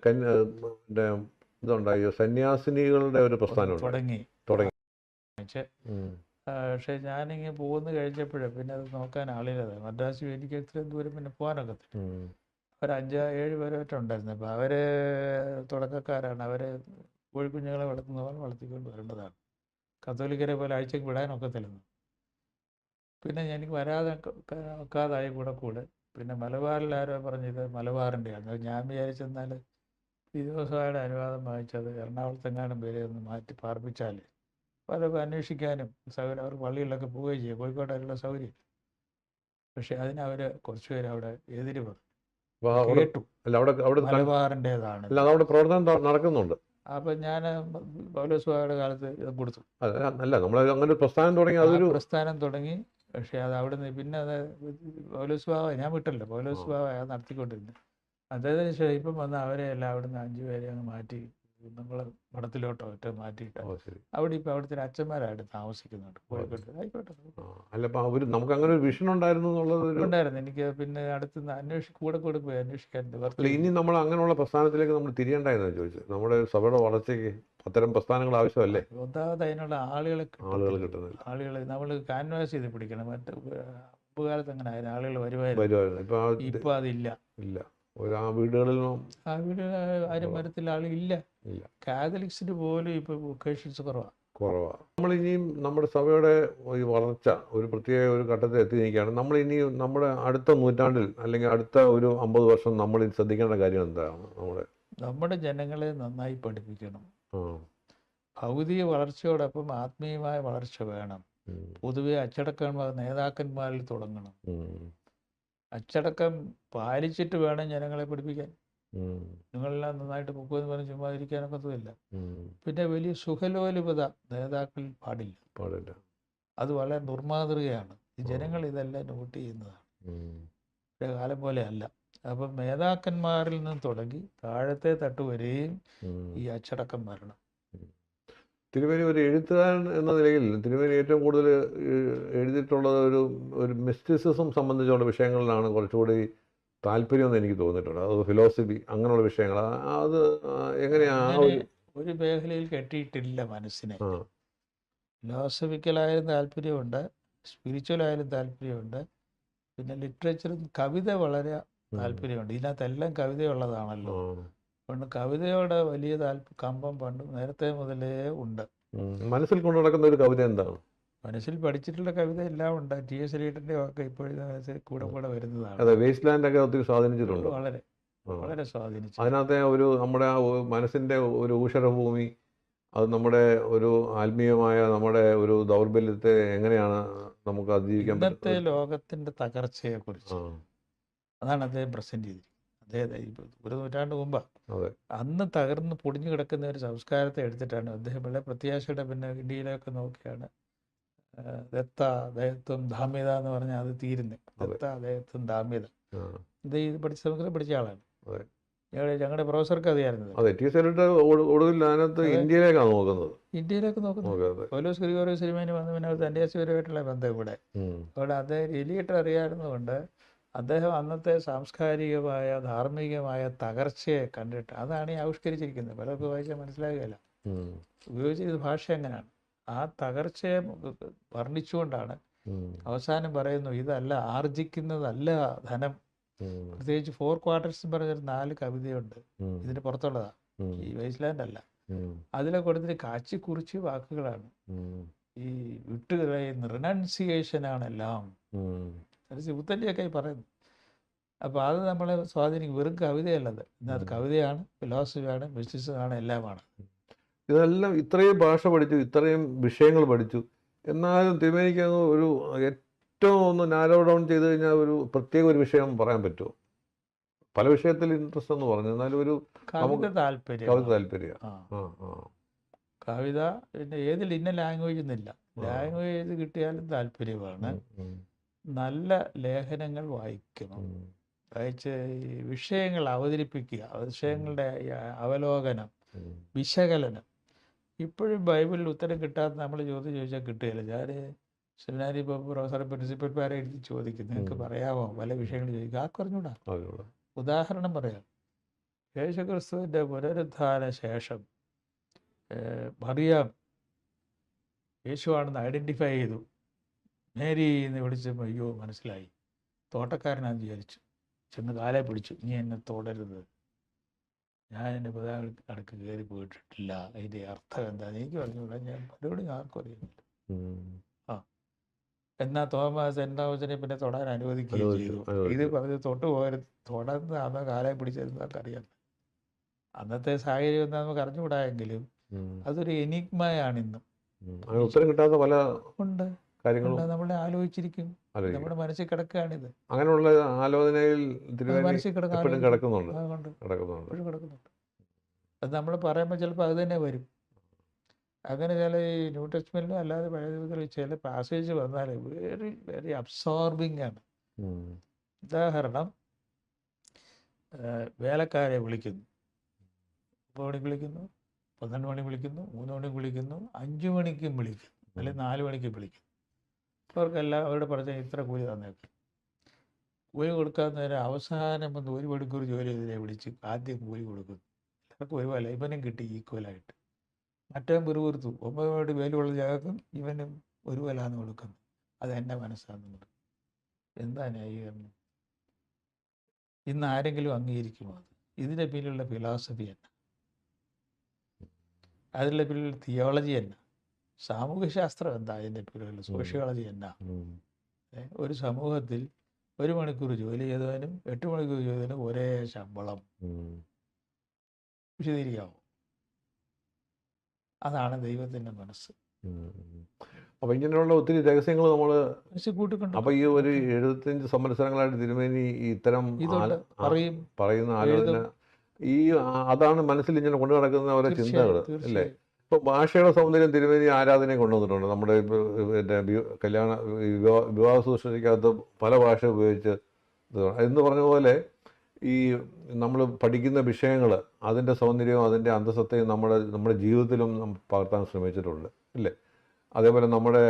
ഇതുണ്ടായി, സന്യാസിനികളുടെ ഒരു പ്രസ്ഥാനം തുടങ്ങി. പക്ഷേ ഞാനിങ്ങനെ പോകുന്ന കഴിഞ്ഞപ്പോഴേ പിന്നെ അത് നോക്കാൻ ആളില്ല. മദ്രാസിൽ എനിക്ക് ഇത്രയും ദൂരം പിന്നെ പോകാനൊക്കെ ഒരു 5-7 പേരായിട്ട് ഉണ്ടായിരുന്നു. അപ്പോൾ അവർ തുടക്കക്കാരാണ്. അവർ കോഴിക്കുഞ്ഞുങ്ങളെ വളർത്തുന്ന പോലെ വളർത്തിക്കൊണ്ട് വരേണ്ടതാണ്. കത്തോലിക്കരെ പോലെ ആഴ്ചക്ക് വിടാനൊക്കത്തില്ലെന്ന്. പിന്നെ എനിക്ക് വരാതെ ഒക്കാതായി കൂടെ. പിന്നെ മലബാറിൽ ആരോ പറഞ്ഞത് മലബാറിൻ്റെയാണ്. ഞാൻ വിചാരിച്ചെന്നാൽ ദിവസമായിട്ട് അനുവാദം വാങ്ങിച്ചത് എറണാകുളത്തെങ്ങാനും പേരെ ഒന്ന് മാറ്റി പാർപ്പിച്ചാൽ പലപ്പോൾ അന്വേഷിക്കാനും സൗകര്യം, അവർ പള്ളികളിലൊക്കെ പോവുകയും ചെയ്യും. കോഴിക്കോട്ടായിട്ടുള്ള സൗകര്യം. പക്ഷെ അതിനവർ കുറച്ച് പേര് അവിടെ എതിര് പറഞ്ഞു, അപ്പോൾ അവിടെ കേട്ടു അല്ല അവിടെ അവിടെ മലബാറിൻ്റെതാണ്. അല്ല അവിടെ പ്രവർത്തനം നടക്കുന്നുണ്ട്. അപ്പം ഞാൻ പൗലോസ് ബാവയുടെ കാലത്ത് ഇത് കൊടുത്തു. അല്ല നമ്മൾ അങ്ങനെ ഒരു പ്രസ്ഥാനം തുടങ്ങി, അതൊരു പ്രസ്ഥാനം തുടങ്ങി. പക്ഷേ അത് അവിടുന്ന് പിന്നെ അത് പൗലോസ് ബാവ ഞാൻ വിട്ടല്ലോ, പൗലോസ് ബാവ നടത്തിക്കൊണ്ടിരുന്നത്. അദ്ദേഹത്തിന് ശേഷം ഇപ്പം വന്ന അവരെ എല്ലാം അവിടുന്ന് 5 പേരെ അങ്ങ് മാറ്റി നമ്മൾ മഠത്തിലോട്ടോ ഒറ്റ മാറ്റിയിട്ട് അവിടെ ഇപ്പം അവിടുത്തെ അച്ഛന്മാരായിട്ട് താമസിക്കുന്നുണ്ട്. കോഴിക്കോട്ട്. ആയിക്കോട്ടെ. അല്ല അപ്പം അവർ നമുക്ക് അങ്ങനെ ഒരു വിഷൻ ഉണ്ടായിരുന്നു എന്നുള്ളത് ഉണ്ടായിരുന്നു എനിക്ക്. പിന്നെ അടുത്ത് കൂടെ പോയി അന്വേഷിക്കാൻ. ഇനി നമ്മൾ അങ്ങനെയുള്ള പ്രസ്ഥാനത്തിലേക്ക് നമ്മൾ തിരിയണ്ടായെന്ന് ചോദിച്ചത്. നമ്മുടെ സഭയുടെ വളർച്ചയ്ക്ക് അത്തരം പ്രസ്ഥാനങ്ങൾ ആവശ്യമല്ലേ? ഒന്നാമത് അതിനുള്ള ആളുകൾ കിട്ടുന്നില്ല. ആളുകൾ നമ്മൾ കാൻവാസ് ചെയ്ത് പിടിക്കണം. മറ്റേ മുമ്പ് കാലത്ത് അങ്ങനെ ആയിരുന്നു, ആളുകൾ വരുമായിരുന്നു. ഇപ്പം അതില്ല. ആ വീടുകളിലും ആരും മരത്തിൽ ആളില്ല. കാത്തലിക്സിന് പോലും ഇപ്പോൾ വൊക്കേഷൻസ് കുറവാണ്. നമ്മളിനിയും നമ്മുടെ സഭയുടെ ഈ വളർച്ച ഒരു പ്രത്യേക ഒരു ഘട്ടത്തിൽ എത്തി നിൽക്കുകയാണ്. നമ്മളിനിയും നമ്മുടെ അടുത്ത നൂറ്റാണ്ടിൽ അല്ലെങ്കിൽ അടുത്ത ഒരു 50 വർഷം നമ്മൾ ശ്രദ്ധിക്കേണ്ട കാര്യം എന്താണ്? നമ്മുടെ ജനങ്ങളെ നന്നായി പഠിപ്പിക്കണം. ഭൗതിക വളർച്ചയോടൊപ്പം ആത്മീയമായ വളർച്ച വേണം. പൊതുവെ അച്ചടക്കന്മാർ നേതാക്കന്മാരിൽ തുടങ്ങണം. അച്ചടക്കം പാലിച്ചിട്ട് വേണം ജനങ്ങളെ പഠിപ്പിക്കാൻ. നിങ്ങളെല്ലാം നന്നായിട്ട് പൊക്കുമെന്ന് പറഞ്ഞ് ചുമ്മാ ഇരിക്കാനൊക്കത്തില്ല. പിന്നെ വലിയ സുഖലോലുപത നേതാക്കളിൽ പാടില്ല. അത് വളരെ ദുർമാതൃകയാണ്. ഈ ജനങ്ങൾ ഇതെല്ലാം നോട്ട് ചെയ്യുന്നതാണ്. കാലം പോലെ അല്ല. അപ്പം നേതാക്കന്മാരിൽ നിന്ന് തുടങ്ങി താഴത്തെ തട്ട് വരെയും ഈ അച്ചടക്കം വരണം. തിരുമേനി ഒരു എഴുത്തുകാരൻ എന്ന നിലയിൽ തിരുമേനി ഏറ്റവും കൂടുതൽ എഴുതിയിട്ടുള്ളത് ഒരു മിസ്റ്റിസിസം സംബന്ധിച്ചുള്ള വിഷയങ്ങളിലാണ് കുറച്ചുകൂടി താല്പര്യമെന്ന് എനിക്ക് തോന്നിയിട്ടുണ്ട്. അത് ഫിലോസഫി അങ്ങനെയുള്ള വിഷയങ്ങൾ. അത് എങ്ങനെയാണ്? ഒരു മേഖലയിൽ കെട്ടിയിട്ടില്ല മനസ്സിനെ. ഫിലോസഫിക്കലായാലും താല്പര്യമുണ്ട്, സ്പിരിച്വലായാലും താല്പര്യമുണ്ട്, പിന്നെ ലിറ്ററേച്ചറും കവിത വളരെ താല്പര്യമുണ്ട്. ഇതിനകത്തെല്ലാം കവിതയുള്ളതാണല്ലോ. അതുകൊണ്ട് കവിതയോട് വലിയ കമ്പം പണ്ട് നേരത്തെ മുതലേ ഉണ്ട്. മനസ്സിൽ കൊണ്ടു നടക്കുന്ന ഒരു കവിത എന്താണ്? മനസ്സിൽ പഠിച്ചിട്ടുള്ള കവിത എല്ലാം ഉണ്ട്. ടി.എസ്. എലിയട്ടിൻ്റെ ഒക്കെ ഇപ്പോഴത്തെ കൂടെ വരുന്നതാണ്. അതെ, വേസ്റ്റ് ലാൻഡൊക്കെ ഒത്തിരി സ്വാധീനിച്ചിട്ടുണ്ട്. വളരെ സ്വാധീനിച്ചു. അതിനകത്തെ നമ്മുടെ ആ മനസ്സിൻ്റെ ഒരു ഊഷരഭൂമി, അത് നമ്മുടെ ഒരു ആത്മീയമായ നമ്മുടെ ഒരു ദൗർബല്യത്തെ എങ്ങനെയാണ് നമുക്ക് അതിജീവിക്കാൻ ഇന്നത്തെ ലോകത്തിൻ്റെ തകർച്ചയെക്കുറിച്ച് അതാണ് അദ്ദേഹം പ്രസന്റ് ചെയ്തിരിക്കുന്നത്. ഒരു നൂറ്റാണ്ട് മുമ്പ് അന്ന് തകർന്ന് പൊടിഞ്ഞു കിടക്കുന്ന ഒരു സംസ്കാരത്തെ എടുത്തിട്ടാണ് അദ്ദേഹം വളരെ പ്രത്യാശയുടെ പിന്നെ ഇന്ത്യയിലൊക്കെ നോക്കിയാണ് ദത്ത ദയത്വം ധാമ്യത എന്ന് പറഞ്ഞാൽ അത് തീരുന്നത്. ദത്ത ദയത്വം ധാമ്യത ഇത് സംസ്കൃതം പഠിച്ച ആളാണ്. ഞങ്ങളുടെ പ്രൊഫസർക്ക് അറിയാമായിരുന്നത്. ഇന്ത്യയിലേക്ക് നോക്കുന്നത് പൗലോസ് ഗ്രിഗോറിയോസ് തിരുമേനി വന്ന് പിന്നെ സന്യാസിപരമായിട്ടുള്ള ബന്ധം ഇവിടെ. അവിടെ അദ്ദേഹം എലിയട്ട് അറിയാവുന്നതുകൊണ്ട് അദ്ദേഹം അന്നത്തെ സാംസ്കാരികമായ ധാർമ്മികമായ തകർച്ചയെ കണ്ടിട്ട് അതാണ് ഈ ആവിഷ്കരിച്ചിരിക്കുന്നത്. പലർക്കും വായിച്ചാൽ മനസ്സിലാകുകയില്ല. ഉപയോഗിച്ചിരുന്ന ഭാഷ എങ്ങനെയാണ് ആ തകർച്ചയെ വർണ്ണിച്ചുകൊണ്ടാണ് അവസാനം പറയുന്നു, ഇതല്ല ആർജിക്കുന്നതല്ല ധനം. പ്രത്യേകിച്ച് 4 ക്വാർട്ടേഴ്സ് പറഞ്ഞൊരു 4 കവിതയുണ്ട്. ഇതിന് പുറത്തുള്ളതാ, ഈ വേസ്റ്റ്ലാൻഡ് അല്ല. അതിലെ കൊടുത്തിട്ട് കാച്ചി കുറിച്ച് വാക്കുകളാണ്. ഈ വിട്ടുകളയുന്ന റിനൗൺസിയേഷനാണ് എല്ലാം. ഉത്തല്യൊക്കെ പറയുന്നു. അപ്പോൾ അത് നമ്മളെ സ്വാധീനിക്കും. വെറും കവിതയല്ലത്. ഇന്നത് കവിതയാണ്, ഫിലോസഫിയാണ്, മിസ്റ്റിസിസമാണ്, എല്ലാമാണ്. ഇതെല്ലാം ഇത്രയും ഭാഷ പഠിച്ചു, ഇത്രയും വിഷയങ്ങൾ പഠിച്ചു, എന്നാലും തിരുമേനിക്ക് ഒരു ഏറ്റവും ഒന്ന് നാരോ ഡൗൺ ചെയ്ത് കഴിഞ്ഞാൽ ഒരു പ്രത്യേക ഒരു വിഷയം പറയാൻ പറ്റുമോ? പല വിഷയത്തിൽ ഇൻട്രസ്റ്റ് എന്ന് പറഞ്ഞു, എന്നാലും ഒരു കവിത താല്പര്യം. കവിത പിന്നെ ഏതിൽ ഇന്ന ലാംഗ്വേജ് എന്നില്ല, ലാംഗ്വേജ് കിട്ടിയാലും താല്പര്യമാണ്. നല്ല ലേഖനങ്ങൾ വായിക്കണം. വായിച്ച് വിഷയങ്ങൾ അവതരിപ്പിക്കുക, വിഷയങ്ങളുടെ അവലോകനം, വിശകലനം. ഇപ്പോഴും ബൈബിളിൽ ഉത്തരം കിട്ടാത്ത നമ്മൾ ചോദിച്ചാൽ കിട്ടുകയില്ല. ഞാൻ സെമിനാരി പ്രൊഫസറെ പ്രിൻസിപ്പൽമാരെ എഴുതി ചോദിക്കും, നിങ്ങൾക്ക് പറയാമോ പല വിഷയങ്ങൾ ചോദിക്കും. ആർക്കറിഞ്ഞൂടാ. ഉദാഹരണം പറയാം. യേശുക്രിസ്തുവിൻ്റെ പുനരുത്ഥാന ശേഷം മറിയാം യേശുവാണെന്ന് ഐഡൻറ്റിഫൈ ചെയ്തു. മേരി എന്ന് വിളിച്ചപ്പോൾ അയ്യോ മനസ്സിലായി, തോട്ടക്കാരനാണെന്ന് വിചാരിച്ചു. ചെന്ന് കാലെ പിടിച്ചു, നീ എന്നെ തൊടരുത്, ഞാൻ എൻ്റെ പിതാവിൽ അടുക്ക് കയറി പോയിട്ടില്ല, അതിൻ്റെ അർത്ഥം എന്താണെന്ന് എനിക്ക് പറഞ്ഞുകൂടാ, ഞാൻ പലരോടും ആർക്കും അറിയുന്നില്ല. എന്നാൽ തോമസ് എന്താവച്ചനെ പിന്നെ തൊടാൻ അനുവദിക്കുകയും ചെയ്തു. ഇത് പറഞ്ഞ് തൊട്ട് പോകരുത്, തുടർന്ന് അന്ന് കാലെ പിടിച്ചിരുന്നവർക്ക് അറിയാം. അന്നത്തെ സാഹചര്യം എന്താ നമുക്ക് അറിഞ്ഞുകൂടായെങ്കിലും അതൊരു എനിഗ്മയാണ്. ഇന്നും ഉത്തരം കിട്ടാത്ത പല ഉണ്ട്. കാര്യങ്ങളും നമ്മളെ ആലോചിച്ചിരിക്കും. നമ്മുടെ മനസ്സിൽ കിടക്കുകയാണിത്. അങ്ങനെയുള്ള ആലോചനയിൽ മനസ്സിൽ എപ്പോഴും കിടക്കുന്നുണ്ട്. അത് നമ്മൾ പറയുമ്പോൾ ചിലപ്പോൾ അത് തന്നെ വരും. അങ്ങനെ ചില ഈ ന്യൂ ടെസ്റ്റ്മെന്റിലും അല്ലാതെ പഴയ നിയമത്തിലും ചില പാസേജ് വന്നാൽ വെരി വെരി അബ്സോർബിംഗ് ആണ്. ഉദാഹരണം, വേലക്കാരെ വിളിക്കുന്നു, 9 മണിക്ക് വിളിക്കുന്നു, 12 മണി വിളിക്കുന്നു, 3 മണിക്ക് വിളിക്കുന്നു, 5 മണിക്കും വിളിക്കുന്നു, അല്ലെങ്കിൽ 4 മണിക്കും വിളിക്കുന്നു. അവർക്കെല്ലാം അവരുടെ പറഞ്ഞ ഇത്ര കൂലി തന്നേക്കും. കൂലി കൊടുക്കാവുന്നവരെ അവസാനം വന്ന് 1 മണിക്കൂർ ജോലി ചെയ്തതിനെ വിളിച്ച് ആദ്യം കൂലി കൊടുക്കുന്നു. എല്ലാവർക്കും ഒരുപോലെ, ഇവനും കിട്ടി ഈക്വലായിട്ട്. മറ്റേ പിറുപിറുത്തു, 9 മണി വേലുള്ള ജാഗക്കും ഇവനും ഒരുപോലാന്ന് കൊടുക്കുന്നു. അത് എൻ്റെ മനസ്സാണെന്ന്. എന്താ ന്യായീകരണം? ഇന്ന് ആരെങ്കിലും അംഗീകരിക്കുമോ അത്? ഇതിൻ്റെ പിന്നിലുള്ള ഫിലോസഫി തന്നെ, അതിൻ്റെ പിന്നിലുള്ള തിയോളജി തന്നെ, സാമൂഹ്യശാസ്ത്രം എന്താ, അതിൻ്റെ പിന്നിലുള്ള സോഷ്യോളജി എന്നാ? ഒരു സമൂഹത്തിൽ 1 മണിക്കൂർ ജോലി ചെയ്തവനും 8 മണിക്കൂർ ചെയ്തവനും ഒരേ ശമ്പളം. വിശദീകരിക്കാമോ? അതാണ് ദൈവത്തിൻ്റെ മനസ്സ്. അപ്പൊ ഇങ്ങനെയുള്ള ഒത്തിരി രഹസ്യങ്ങൾ നമ്മൾ കൂട്ടിക്കൊണ്ട്, അപ്പൊ ഈ ഒരു 75 സംവത്സരങ്ങളായിട്ട് തിരുമേനി ഇത്തരം പറയുന്ന ആലോചന, ഈ അതാണ് മനസ്സിൽ ഇങ്ങനെ കൊണ്ടു നടക്കുന്ന ഓരോ ചിന്തകൾ അല്ലേ? ഇപ്പൊ ഭാഷയുടെ സൗന്ദര്യം തിരുമേനി ആരാധനയെ കൊണ്ടുവന്നിട്ടുണ്ട്. നമ്മുടെ കല്യാണ വിവാഹ ശുശ്രൂഷയ്ക്കകത്ത് പല ഭാഷ ഉപയോഗിച്ച് എന്ന് പറഞ്ഞ പോലെ ഈ നമ്മൾ പഠിക്കുന്ന വിഷയങ്ങൾ അതിൻ്റെ സൗന്ദര്യവും അതിൻ്റെ അന്തസത്തയും നമ്മുടെ ജീവിതത്തിലും പകർത്താൻ ശ്രമിച്ചിട്ടുണ്ട് അല്ലേ? അതേപോലെ നമ്മുടെ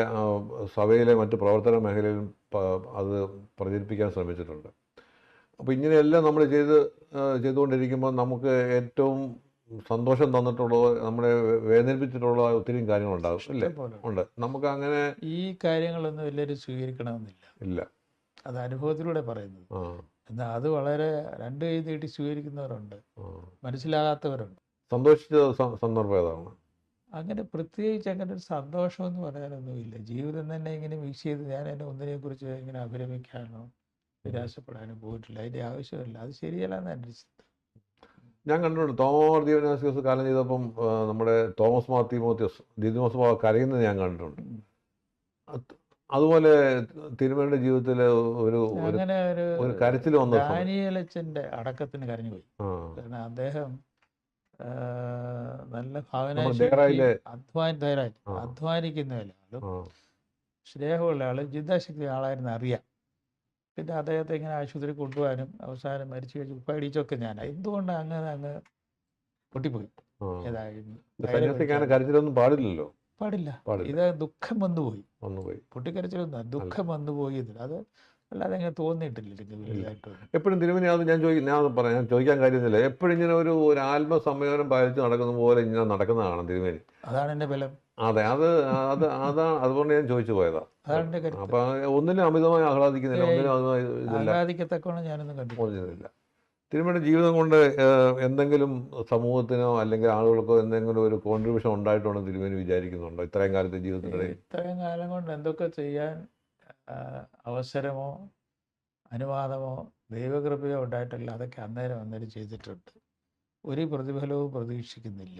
സഭയിലെ മറ്റ് പ്രവർത്തന മേഖലയിലും അത് പ്രചരിപ്പിക്കാൻ ശ്രമിച്ചിട്ടുണ്ട്. അപ്പോൾ ഇങ്ങനെയെല്ലാം നമ്മൾ ചെയ്തുകൊണ്ടിരിക്കുമ്പോൾ നമുക്ക് ഏറ്റവും സന്തോഷം തന്നിട്ടുള്ളത്, നമ്മളെ വേദനിപ്പിച്ചിട്ടുള്ള ഒത്തിരി കാര്യങ്ങളുണ്ടാകും അല്ലേ? ഉണ്ട്. നമുക്ക് അങ്ങനെ ഈ കാര്യങ്ങളൊന്നും എല്ലാവരും സ്വീകരിക്കണമെന്നില്ല. ഇല്ല, അത് അനുഭവത്തിലൂടെ പറയുന്നത്. എന്നാൽ അത് വളരെ 2 കൈ നീട്ടി സ്വീകരിക്കുന്നവരുണ്ട്, മനസ്സിലാകാത്തവരുണ്ട്. സന്തോഷിച്ച സന്ദർഭം ഏതാണ്? അങ്ങനെ പ്രത്യേകിച്ച് അങ്ങനെ ഒരു സന്തോഷമെന്ന് പറയാനൊന്നുമില്ല. ജീവിതം തന്നെ ഇങ്ങനെ മിക്സ് ചെയ്ത് ഞാൻ എന്നെ ഒന്നിനെക്കുറിച്ച് ഇങ്ങനെ അഭിരമിക്കാനോ നിരാശപ്പെടാനോ പോയിട്ടില്ല. അതിൻ്റെ ആവശ്യമില്ല. അത് ശരിയല്ലെന്ന് എൻ്റെ ചിന്ത. ഞാൻ കണ്ടിട്ടുണ്ട് തോമസ് ദീവനാസ്യോസ് കാലം ചെയ്തപ്പം നമ്മുടെ തോമസ് മാർ തീമോത്തിയോസ് ദീദിമോസ് കരയുന്നത് ഞാൻ കണ്ടിട്ടുണ്ട്. അതുപോലെ തിരുമേനിയുടെ ജീവിതത്തിൽ അങ്ങനെ ഒരു കരച്ചിൽ വന്നു. ദാനിയേലച്ചൻ്റെ അടക്കത്തിന് കരഞ്ഞുപോയി. കാരണം അദ്ദേഹം നല്ല അധ്വാനിക്കുന്നവരാളും സ്നേഹമുള്ള ആളും ചിന്താശക്തി ആളായിരുന്നു അറിയാം. പിന്നെ അദ്ദേഹത്തെ ഇങ്ങനെ ആശുപത്രി കൊണ്ടുപോകാനും അവസാനം മരിച്ചു കഴിഞ്ഞ് പേടിച്ചൊക്കെ ഞാൻ എന്തുകൊണ്ട് അങ്ങ് പൊട്ടിപ്പോയി. കരച്ചിലൊന്നും പാടില്ലല്ലോ. പാടില്ല. ഇത് ദുഃഖം വന്നുപോയി. പൊട്ടിക്കരച്ചിലൊന്നും ദുഃഖം വന്നുപോയി. അത് അല്ലാതെ അങ്ങനെ തോന്നിയിട്ടില്ല വലുതായിട്ട്. എപ്പോഴും തിരുമേനി അത് ഞാൻ ചോദിക്കാൻ കാര്യമില്ല. എപ്പോഴും ഇങ്ങനെ ഒരു ആത്മസംയമനം പാലിച്ച് നടക്കുന്ന പോലെ ഇങ്ങനെ നടക്കുന്നതാണ് തിരുമേനി. അതാണ് എൻ്റെ ബലം. അതെ, അതാണ്. അതുകൊണ്ട് ഞാൻ ചോദിച്ചു പോയതാ. അപ്പൊ ഒന്നിനും അമിതമായി ആഹ്ലാദിക്കുന്നില്ല, ഒന്നിനും ആഹ്ലാദിക്കത്തക്കോണം ഞാനൊന്നും കണ്ടില്ല. തിരുമേനിയുടെ ജീവിതം കൊണ്ട് എന്തെങ്കിലും സമൂഹത്തിനോ അല്ലെങ്കിൽ ആളുകൾക്കോ എന്തെങ്കിലും ഒരു കോൺട്രിബ്യൂഷൻ ഉണ്ടായിട്ടുണ്ടോ തിരുമേനി വിചാരിക്കുന്നുണ്ടോ ഇത്രയും കാലത്തെ ജീവിതത്തിനിടയിൽ? ഇത്രയും കാലം കൊണ്ട് എന്തൊക്കെ ചെയ്യാൻ അവസരമോ അനുവാദമോ ദൈവകൃപയോ ഉണ്ടായിട്ടില്ല. അതൊക്കെ അന്നേരം ചെയ്തിട്ടുണ്ട്. ഒരു പ്രതിഫലവും പ്രതീക്ഷിക്കുന്നില്ല.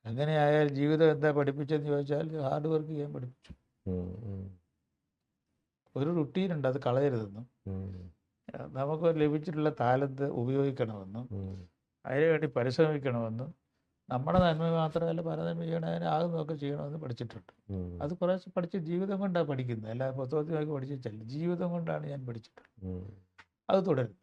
അങ്ങനെയായാൽ ജീവിതം എന്താ പഠിപ്പിച്ചെന്ന് ചോദിച്ചാൽ ഹാർഡ് വർക്ക് ചെയ്യാൻ പഠിപ്പിച്ചു. ഒരു റുട്ടീനുണ്ട്, അത് കളയരുതെന്നും നമുക്ക് ലഭിച്ചിട്ടുള്ള താലന്ത് ഉപയോഗിക്കണമെന്നും അതിനുവേണ്ടി പരിശ്രമിക്കണമെന്നും നമ്മുടെ നന്മ മാത്രമല്ല പരനന്മ ചെയ്യണതിനാകുന്നതൊക്കെ ചെയ്യണമെന്ന് പഠിച്ചിട്ടുണ്ട്. അത് കുറേശ്ശെ പഠിച്ച് ജീവിതം കൊണ്ടാണ് പഠിക്കുന്നത്. അല്ല പുസ്തകത്തിലേക്ക് പഠിച്ചിട്ടല്ല, ജീവിതം കൊണ്ടാണ് ഞാൻ പഠിച്ചിട്ടുള്ളത്. അത് തുടരും.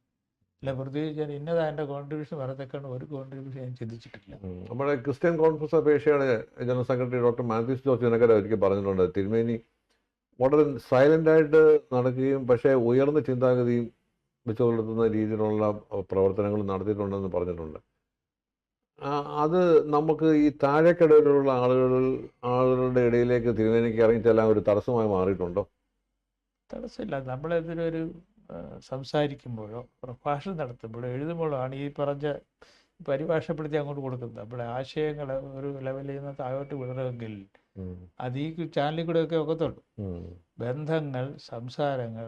അല്ല പ്രത്യേകിച്ച് ഞാൻ ഇന്നതാ എൻ്റെ കോൺട്രിബ്യൂഷൻ പറയത്തക്കാണ് ഒരു കോൺട്രിബ്യൂഷൻ ഞാൻ ചിന്തിച്ചിട്ടില്ല. നമ്മുടെ ക്രിസ്ത്യൻ കോൺഫറൻസ് ഓഫ് ഏഷ്യയുടെ general secretary doctor Mathews George Chunakkara ഒരിക്കൽ പറഞ്ഞിട്ടുണ്ട്, തിരുമേനി വളരെ സൈലൻ്റായിട്ട് നടക്കുകയും പക്ഷേ ഉയർന്ന ചിന്താഗതിയും വെച്ച് പുലർത്തുന്ന രീതിയിലുള്ള പ്രവർത്തനങ്ങൾ നടത്തിയിട്ടുണ്ടെന്ന് പറഞ്ഞിട്ടുണ്ട്. അത് നമുക്ക് ഈ താഴേക്കിടയിലുള്ള ആളുകളുടെ ഇടയിലേക്ക് തിരുമേനിക്ക് ഇറങ്ങിച്ചെല്ലാൻ ഒരു തടസ്സമായി മാറിയിട്ടുണ്ടോ? തടസ്സമില്ല. നമ്മളെതിരൊരു സംസാരിക്കുമ്പോഴോ പ്രഭാഷണം നടത്തുമ്പോഴോ എഴുതുമ്പോഴോ ആണ് ഈ പറഞ്ഞ പരിഭാഷപ്പെടുത്തി അങ്ങോട്ട് കൊടുക്കുന്നത്. നമ്മുടെ ആശയങ്ങൾ ഒരു ലെവലിൽ നിന്ന് താഴോട്ട് വിടണമെങ്കിൽ അത് ഈ ചാനലിൽ കൂടെയൊക്കെ ഒക്കത്തുള്ളൂ. ബന്ധങ്ങൾ, സംസാരങ്ങൾ,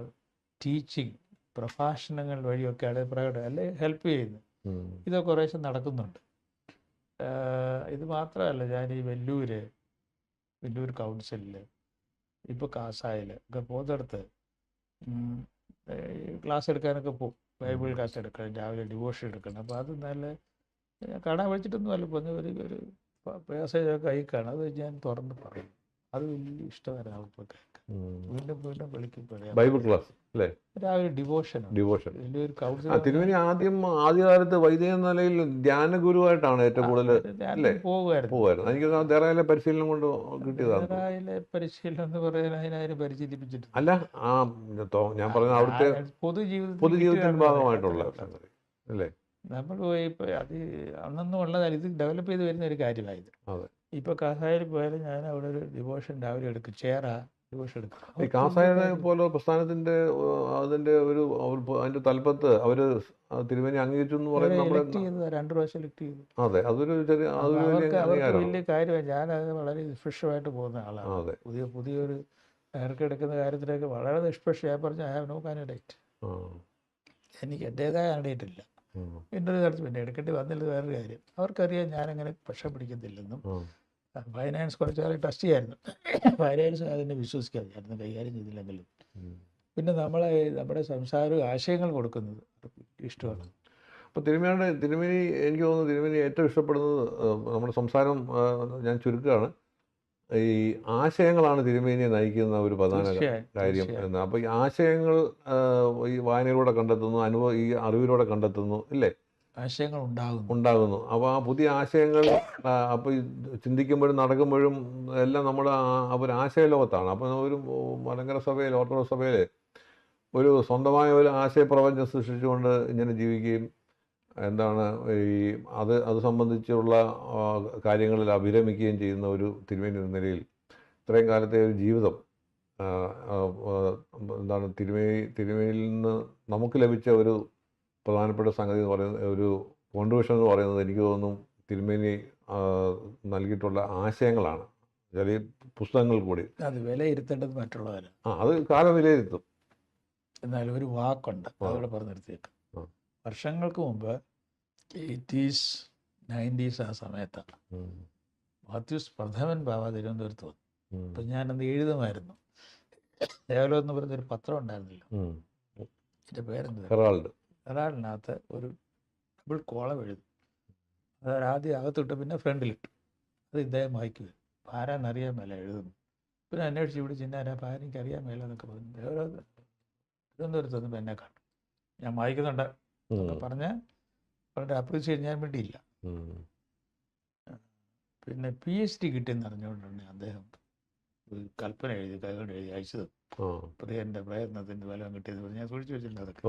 ടീച്ചിങ്, പ്രഭാഷണങ്ങൾ വഴിയൊക്കെയാണ് പ്രകടനം അല്ലെ ഹെൽപ്പ് ചെയ്യുന്നത്. ഇതൊക്കെ കുറേശ്ശെ നടക്കുന്നുണ്ട്. ഇത് മാത്രമല്ല, ഞാൻ ഈ വെല്ലൂർ കൗൺസിലിൽ ഇപ്പോൾ കാസായിൽ ഒക്കെ പോകുന്നിടത്ത് ക്ലാസ് എടുക്കാനൊക്കെ പോകും. ബൈബിൾ ക്ലാസ് എടുക്കണം, രാവിലെ ഡിവോഷൻ എടുക്കണം. അപ്പോൾ അത് നല്ല കാണാൻ വിളിച്ചിട്ടൊന്നും അല്ല, പോകുന്ന ഒരു പേസേജൊക്കെ കൈ കാണും. അത് ഞാൻ തുറന്ന് പറയും. അത് വലിയ ഇഷ്ടമായിരുന്നു അവർക്ക് കേൾക്കാൻ. വീണ്ടും വീണ്ടും വിളിക്കും പറയാം. ബൈബിൾ ക്ലാസ് അല്ലേ? രാവിലെ ഡിവോഷൻ. വലിയൊരു കൗൺസിൽ. തിരുമേനി ആദ്യകാലത്ത് വൈദിക നിലയിൽ ധ്യാന ഗുരുവായിട്ടാണ് ഏറ്റവും കൂടുതൽ പോകുമായിരുന്നു. എനിക്ക് ദേറായിലെ പരിശീലനം കൊണ്ട് കിട്ടിയതാണ്. ദേറായിലെ പരിശീലനം എന്ന് പറയാൻ അതിനാരും പരിശീലിപ്പിച്ചിട്ട് അല്ല, ഞാൻ പറഞ്ഞ അവിടുത്തെ പൊതുജീവിതത്തിന്റെ ഭാഗമായിട്ടുള്ള അല്ലേ? നമ്മൾ പോയി ഇപ്പോൾ അത് അന്നൊന്നും ഉള്ളതല്ല, ഇത് ഡെവലപ്പ് ചെയ്ത് വരുന്ന ഒരു കാര്യമായത്. ഇപ്പോൾ കാസായിൽ പോയാലും ഞാൻ അവിടെ ഒരു ഡിവോഷൻ രാവിലെ എടുക്കും. ഡിവോഷൻ എടുക്കും. ഈ കാസായുടെ പോലെ പ്രസ്ഥാനത്തിന്റെ അതിന്റെ തലപ്പത്ത് അവര് തിരുമേനി അംഗീകരിച്ചു എന്ന് പറയുന്നത് 2 പ്രാവശ്യം എലക്ട് ചെയ്തു. അതെ, അതൊരു അവർക്ക് വലിയ കാര്യമാണ്. ഞാനത് വളരെ നിഷ്പക്ഷമായിട്ട് പോകുന്ന ആളാണ്. പുതിയൊരു ഡയറക്ടർ എടുക്കുന്ന കാര്യത്തിലൊക്കെ വളരെ നിഷ്പക്ഷം. ഞാൻ പറഞ്ഞു, ഐ ഹാവ് നോ കാൻഡിഡേറ്റ്. എനിക്ക് എൻ്റേതായ കാൻഡിഡേറ്റ് ഇല്ല. ഇൻ്റർവ്യൂ നടത്തി പിന്നെ എടുക്കേണ്ടി വന്നില്ല, വേറൊരു കാര്യം. അവർക്കറിയാം ഞാനങ്ങനെ പക്ഷം പിടിക്കത്തില്ലെന്നും. ഫൈനാൻസ് കുറച്ചുകാലം ടെസ്റ്റ് ചെയ്യായിരുന്നു. ഫൈനാൻസ് അതിനെ വിശ്വസിക്കാതെ കൈകാര്യം ചെയ്തില്ലെങ്കിലും പിന്നെ നമ്മുടെ സംസാരവും ആശയങ്ങൾ കൊടുക്കുന്നത് ഇഷ്ടമാണ്. അപ്പോൾ തിരുമേനി എനിക്ക് തോന്നുന്നു തിരുമേനി ഏറ്റവും ഇഷ്ടപ്പെടുന്നത് നമ്മുടെ സംസാരം, ഞാൻ ചുരുക്കുകയാണ്, ഈ ആശയങ്ങളാണ് തിരുമേനിയെ നയിക്കുന്ന ഒരു പ്രധാന കാര്യം എന്ന്. അപ്പോൾ ഈ ആശയങ്ങൾ ഈ വായനയിലൂടെ കണ്ടെത്തുന്നു, ഈ അറിവിലൂടെ കണ്ടെത്തുന്നു, ഇല്ലേ? ആശയങ്ങൾ ഉണ്ടാകുന്നു. അപ്പോൾ ആ പുതിയ ആശയങ്ങൾ അപ്പോൾ ചിന്തിക്കുമ്പോഴും നടക്കുമ്പോഴും എല്ലാം നമ്മൾ ഒരു ആശയലോകത്താണ്. അപ്പോൾ ഒരു മലങ്കര സഭയിൽ, ഓർത്തഡോക്സ് സഭയിൽ ഒരു സ്വന്തമായ ഒരു ആശയപ്രപഞ്ചം സൃഷ്ടിച്ചുകൊണ്ട് ഇങ്ങനെ ജീവിക്കുകയും അത് സംബന്ധിച്ചുള്ള കാര്യങ്ങളിൽ അഭിരമിക്കുകയും ചെയ്യുന്ന ഒരു തിരുമേനി എന്ന നിലയിൽ ഇത്രയും കാലത്തെ ഒരു ജീവിതം തിരുമേനിയിൽ നിന്ന് നമുക്ക് ലഭിച്ച ഒരു പ്രധാനപ്പെട്ട സംഗതി എന്ന് പറയുന്നത്, ഒരു കോൺട്രിബ്യൂഷൻ എന്ന് പറയുന്നത്, എനിക്ക് തോന്നുന്നു തിരുമേനി നൽകിയിട്ടുള്ള ആശയങ്ങളാണ്. ചെറിയ പുസ്തകങ്ങൾ കൂടി അത് വിലയിരുത്തേണ്ടത് മറ്റുള്ളവരാണ്. അത് കാലം വിലയിരുത്തും. എന്നാലും ഒരു വാക്കുണ്ട് അവിടെ പറഞ്ഞു നിർത്തിയേക്കാം. വർഷങ്ങൾക്ക് മുമ്പ് 80s 90s ആ സമയത്താണ് മാത്യൂസ് പ്രഥമൻ ബാബ തിരുവനന്തപുരത്ത് വന്നു. അപ്പം ഞാനത് എഴുതുമായിരുന്നു. ദേവലോ എന്ന് പറയുന്നൊരു പത്രം ഉണ്ടായിരുന്നില്ല, എൻ്റെ പേരെന്ത്, ഹെറാൾഡിനകത്ത് ഒരു ഡബിൾ കോളം എഴുതും. അത് ആദ്യം അകത്തിട്ട് പിന്നെ ഫ്രണ്ടിലിട്ടു. അത് ഇദ്ദേഹം വായിക്കുക. ആരാന്നറിയാൻ മേല എഴുതുന്നു. പിന്നെ അന്വേഷിച്ച് ഇവിടെ ചിന്നാരാ എനിക്ക് അറിയാൻ മേല എന്നൊക്കെ പറഞ്ഞു. ദേവലോ തിരുവനന്തപുരത്ത് വന്നപ്പോൾ എന്നെ കണ്ടു. ഞാൻ വായിക്കുന്നുണ്ട് പറഞ്ഞ് വളരെ അപ്രീഷിയേറ്റ് ചെയ്യാൻ വേണ്ടിയില്ല. പിന്നെ PhD കിട്ടിയെന്ന് അറിഞ്ഞുകൊണ്ടാണ് അദ്ദേഹം ഒരു കൽപ്പന എഴുതി കൈകൊണ്ട് എഴുതി അയച്ചത്. പ്രിയൻ്റെ പ്രയത്നത്തിൻ്റെ ഫലം കിട്ടിയെന്ന് പറഞ്ഞ് ഞാൻ സൂക്ഷിച്ചു വെച്ചിട്ടുണ്ട് അതൊക്കെ.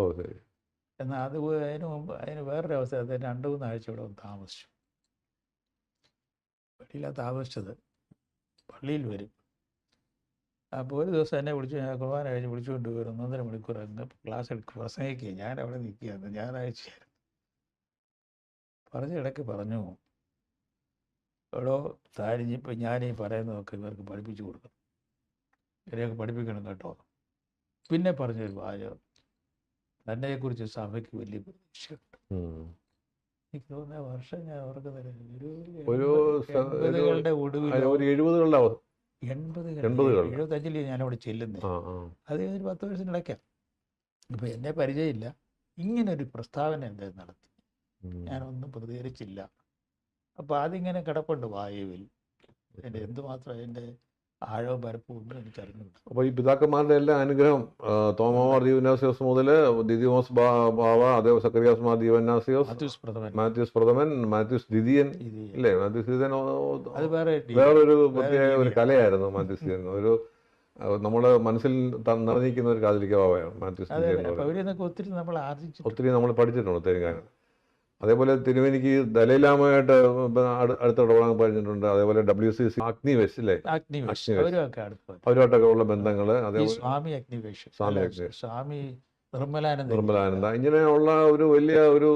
എന്നാൽ അതിന് മുമ്പ് വേറൊരു അവസ്ഥ, അദ്ദേഹം 2-3 ആഴ്ച ഇവിടെ വന്ന് താമസിച്ചു. വെളിയിലാണ് താമസിച്ചത്. പള്ളിയിൽ വരും. അപ്പോൾ ഒരു ദിവസം എന്നെ വിളിച്ചു, ഞാൻ കുർബാന കഴിഞ്ഞ് വിളിച്ചുകൊണ്ട് വരും. 1.5 മണിക്കൂർ അങ്ങ് ക്ലാസ് എടുക്കുക, പ്രസംഗിക്കുക. ഞാൻ അവിടെ നിൽക്കുകയാണ്. ഞായറാഴ്ചയായിരുന്നു. പറഞ്ഞ ഇടയ്ക്ക് പറഞ്ഞു, എടോ താരിഞ്ഞിപ്പോൾ ഞാനീ പറയുന്നതൊക്കെ ഇവർക്ക് പഠിപ്പിച്ചു കൊടുക്കണം, ഇവരെയൊക്കെ പഠിപ്പിക്കണം കേട്ടോ. പിന്നെ പറഞ്ഞൊരു വാചകം, തന്നെക്കുറിച്ച് സഭയ്ക്ക് വലിയ പ്രതീക്ഷയുണ്ട്. എനിക്ക് തോന്നുന്ന വർഷം ഞാൻ ഓർക്കുന്നില്ല, ഒരു 80കളുടെ ഒടുവിൽ, 75 ഞാനവിടെ ചെല്ലുന്നത്. അത് ഒരു 10 വർഷത്തിനിടയ്ക്കാണ്. ഇപ്പം എന്നെ പരിചയമില്ല. ഇങ്ങനൊരു പ്രസ്താവന എന്തായാലും നടത്തി. ഞാനൊന്നും പ്രതികരിച്ചില്ല. അപ്പോൾ അതിങ്ങനെ കിടപ്പുണ്ട് വായുവിൽ. എൻ്റെ എന്തുമാത്രം അതിൻ്റെ ആഴവും പരപ്പും ഒന്നും എനിക്കറിഞ്ഞില്ല. അപ്പോൾ ഈ പിതാക്കന്മാരുടെ എല്ലാ അനുഗ്രഹം, തോമാമാർ ദീവന്നാസിയോസ് മുതൽ ദിദിമോസ് ബാവ, അതേ സക്കറിയാസ് മാർ ദീവന്നാസിയോസ്, മാത്യൂസ് പ്രഥമൻ, മാത്യൂസ് ദിദിയൻ, ഇല്ലേ? മാത്യൂസ് ദിദിയൻ വേറൊരു പ്രത്യേക ഒരു കലയായിരുന്നു. മാത്യൂസ് ദിദിയൻ ഒരു നമ്മുടെ മനസ്സിൽ നിറഞ്ഞിരിക്കുന്ന ഒരു കാതലിക്ക ബാവയാണ് മാത്യൂസ് ദിദിയൻ. ഒത്തിരി നമ്മൾ പഠിച്ചിട്ടുണ്ട് തെലുങ്കാന. അതേപോലെ തിരുമേനിക്ക് ദലൈലാമയായിട്ട് അടുത്ത ഇടപെടാൻ പറഞ്ഞിട്ടുണ്ട്. അതേപോലെ WCC അഗ്നിവേശ്, ഇല്ലേ? അവരുമായിട്ടൊക്കെ ഉള്ള ബന്ധങ്ങൾ, അതേപോലെ സ്വാമി നിർമ്മലാനന്ദ, ഇങ്ങനെയുള്ള ഒരു വലിയ ഒരു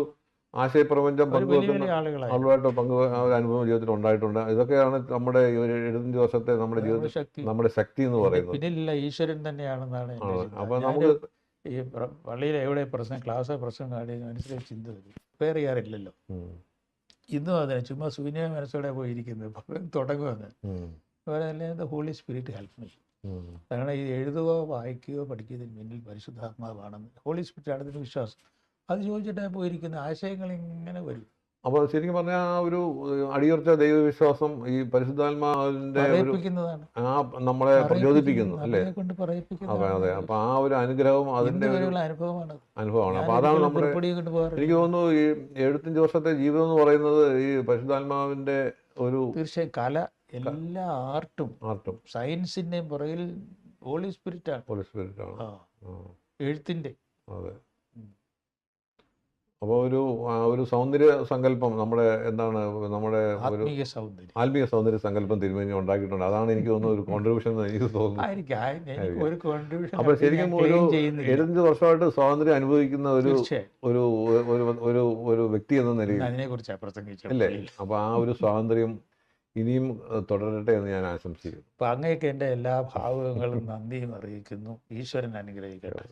ആശയപ്രപഞ്ചം പങ്കുവെക്കുന്ന ആളുമായിട്ട് അനുഭവം ജീവിതത്തിൽ ഉണ്ടായിട്ടുണ്ട്. ഇതൊക്കെയാണ് നമ്മുടെ 75 വർഷത്തെ നമ്മുടെ ജീവിതത്തിൽ നമ്മുടെ ശക്തി എന്ന് പറയുന്നത്. പിന്നില്ല ഈശ്വരൻ തന്നെയാണെന്നാണ്. അപ്പൊ നമുക്ക് ഈ പള്ളിയിൽ എവിടെ പ്രശ്നം കാണിയ മനസ്സിലേക്ക് ചിന്ത വരും. വേറെ ചെയ്യാറില്ലല്ലോ. ഇന്നും അതിനെ ചുമ്മാ ശൂന്യ മനസ്സോടെ പോയിരിക്കുന്നത് തുടങ്ങുമെന്ന്. അതുപോലെ തന്നെ ഹോളി സ്പിരിറ്റ് ഹെൽപ്പ് മീ. കാരണം ഇത് എഴുതുകയോ വായിക്കുകയോ പഠിക്കുന്നതിന് പിന്നിൽ പരിശുദ്ധാത്മാവാണെന്ന് ഹോളി സ്പിരിറ്റാണ് ഇതിന് വിശ്വാസം. അത് ചോദിച്ചിട്ടാണ് പോയിരിക്കുന്നത്. ആശയങ്ങൾ ഇങ്ങനെ വരും. അപ്പോൾ ശരിക്കും പറഞ്ഞാൽ ആ ഒരു അടിയുറച്ച ദൈവവിശ്വാസം ഈ പരിശുദ്ധാത്മാവിന്റെ നമ്മളെ പ്രചോദിപ്പിക്കുന്നു അല്ലേ? അതെ. അപ്പൊ ആ ഒരു അനുഗ്രഹവും അതിന്റെ അനുഭവമാണ്. അപ്പൊ അതാണ് നമ്മുടെ, എനിക്ക് തോന്നുന്നു ഈ 75 വർഷത്തെ ജീവിതം എന്ന് പറയുന്നത് ഈ പരിശുദ്ധാത്മാവിന്റെ ഒരു തീർച്ചയായും കല, എല്ലാ ആർട്ടും സയൻസിന്റെയും പുറകിൽ ഹോളി സ്പിരിറ്റാണ്. എഴുത്തിന്റെ. അതെ. അപ്പോൾ ഒരു സൗന്ദര്യ സങ്കല്പം നമ്മുടെ എന്താണ് നമ്മുടെ ഒരു ആത്മീയ സൗന്ദര്യ സങ്കല്പം തിരുമേനി ഉണ്ടാക്കിയിട്ടുണ്ട്. അതാണ് എനിക്ക് തോന്നുന്ന ഒരു കോൺട്രിബ്യൂഷൻ എന്ന് എനിക്ക് തോന്നുന്നു. അപ്പോൾ ശരിക്കും ഒരു 75 വർഷമായിട്ട് സ്വാതന്ത്ര്യം അനുഭവിക്കുന്ന ഒരു വ്യക്തി എന്ന നിലയിൽ അല്ലേ? അപ്പോൾ ആ ഒരു സ്വാതന്ത്ര്യം ഇനിയും തുടരട്ടെ എന്ന് ഞാൻ ആശംസിക്കുന്നു. അപ്പം അങ്ങനെയൊക്കെ എൻ്റെ എല്ലാ ഭാവുകങ്ങളും നന്ദിയും അറിയിക്കുന്നു. ഈശ്വരൻ അനുഗ്രഹിക്കട്ടെ.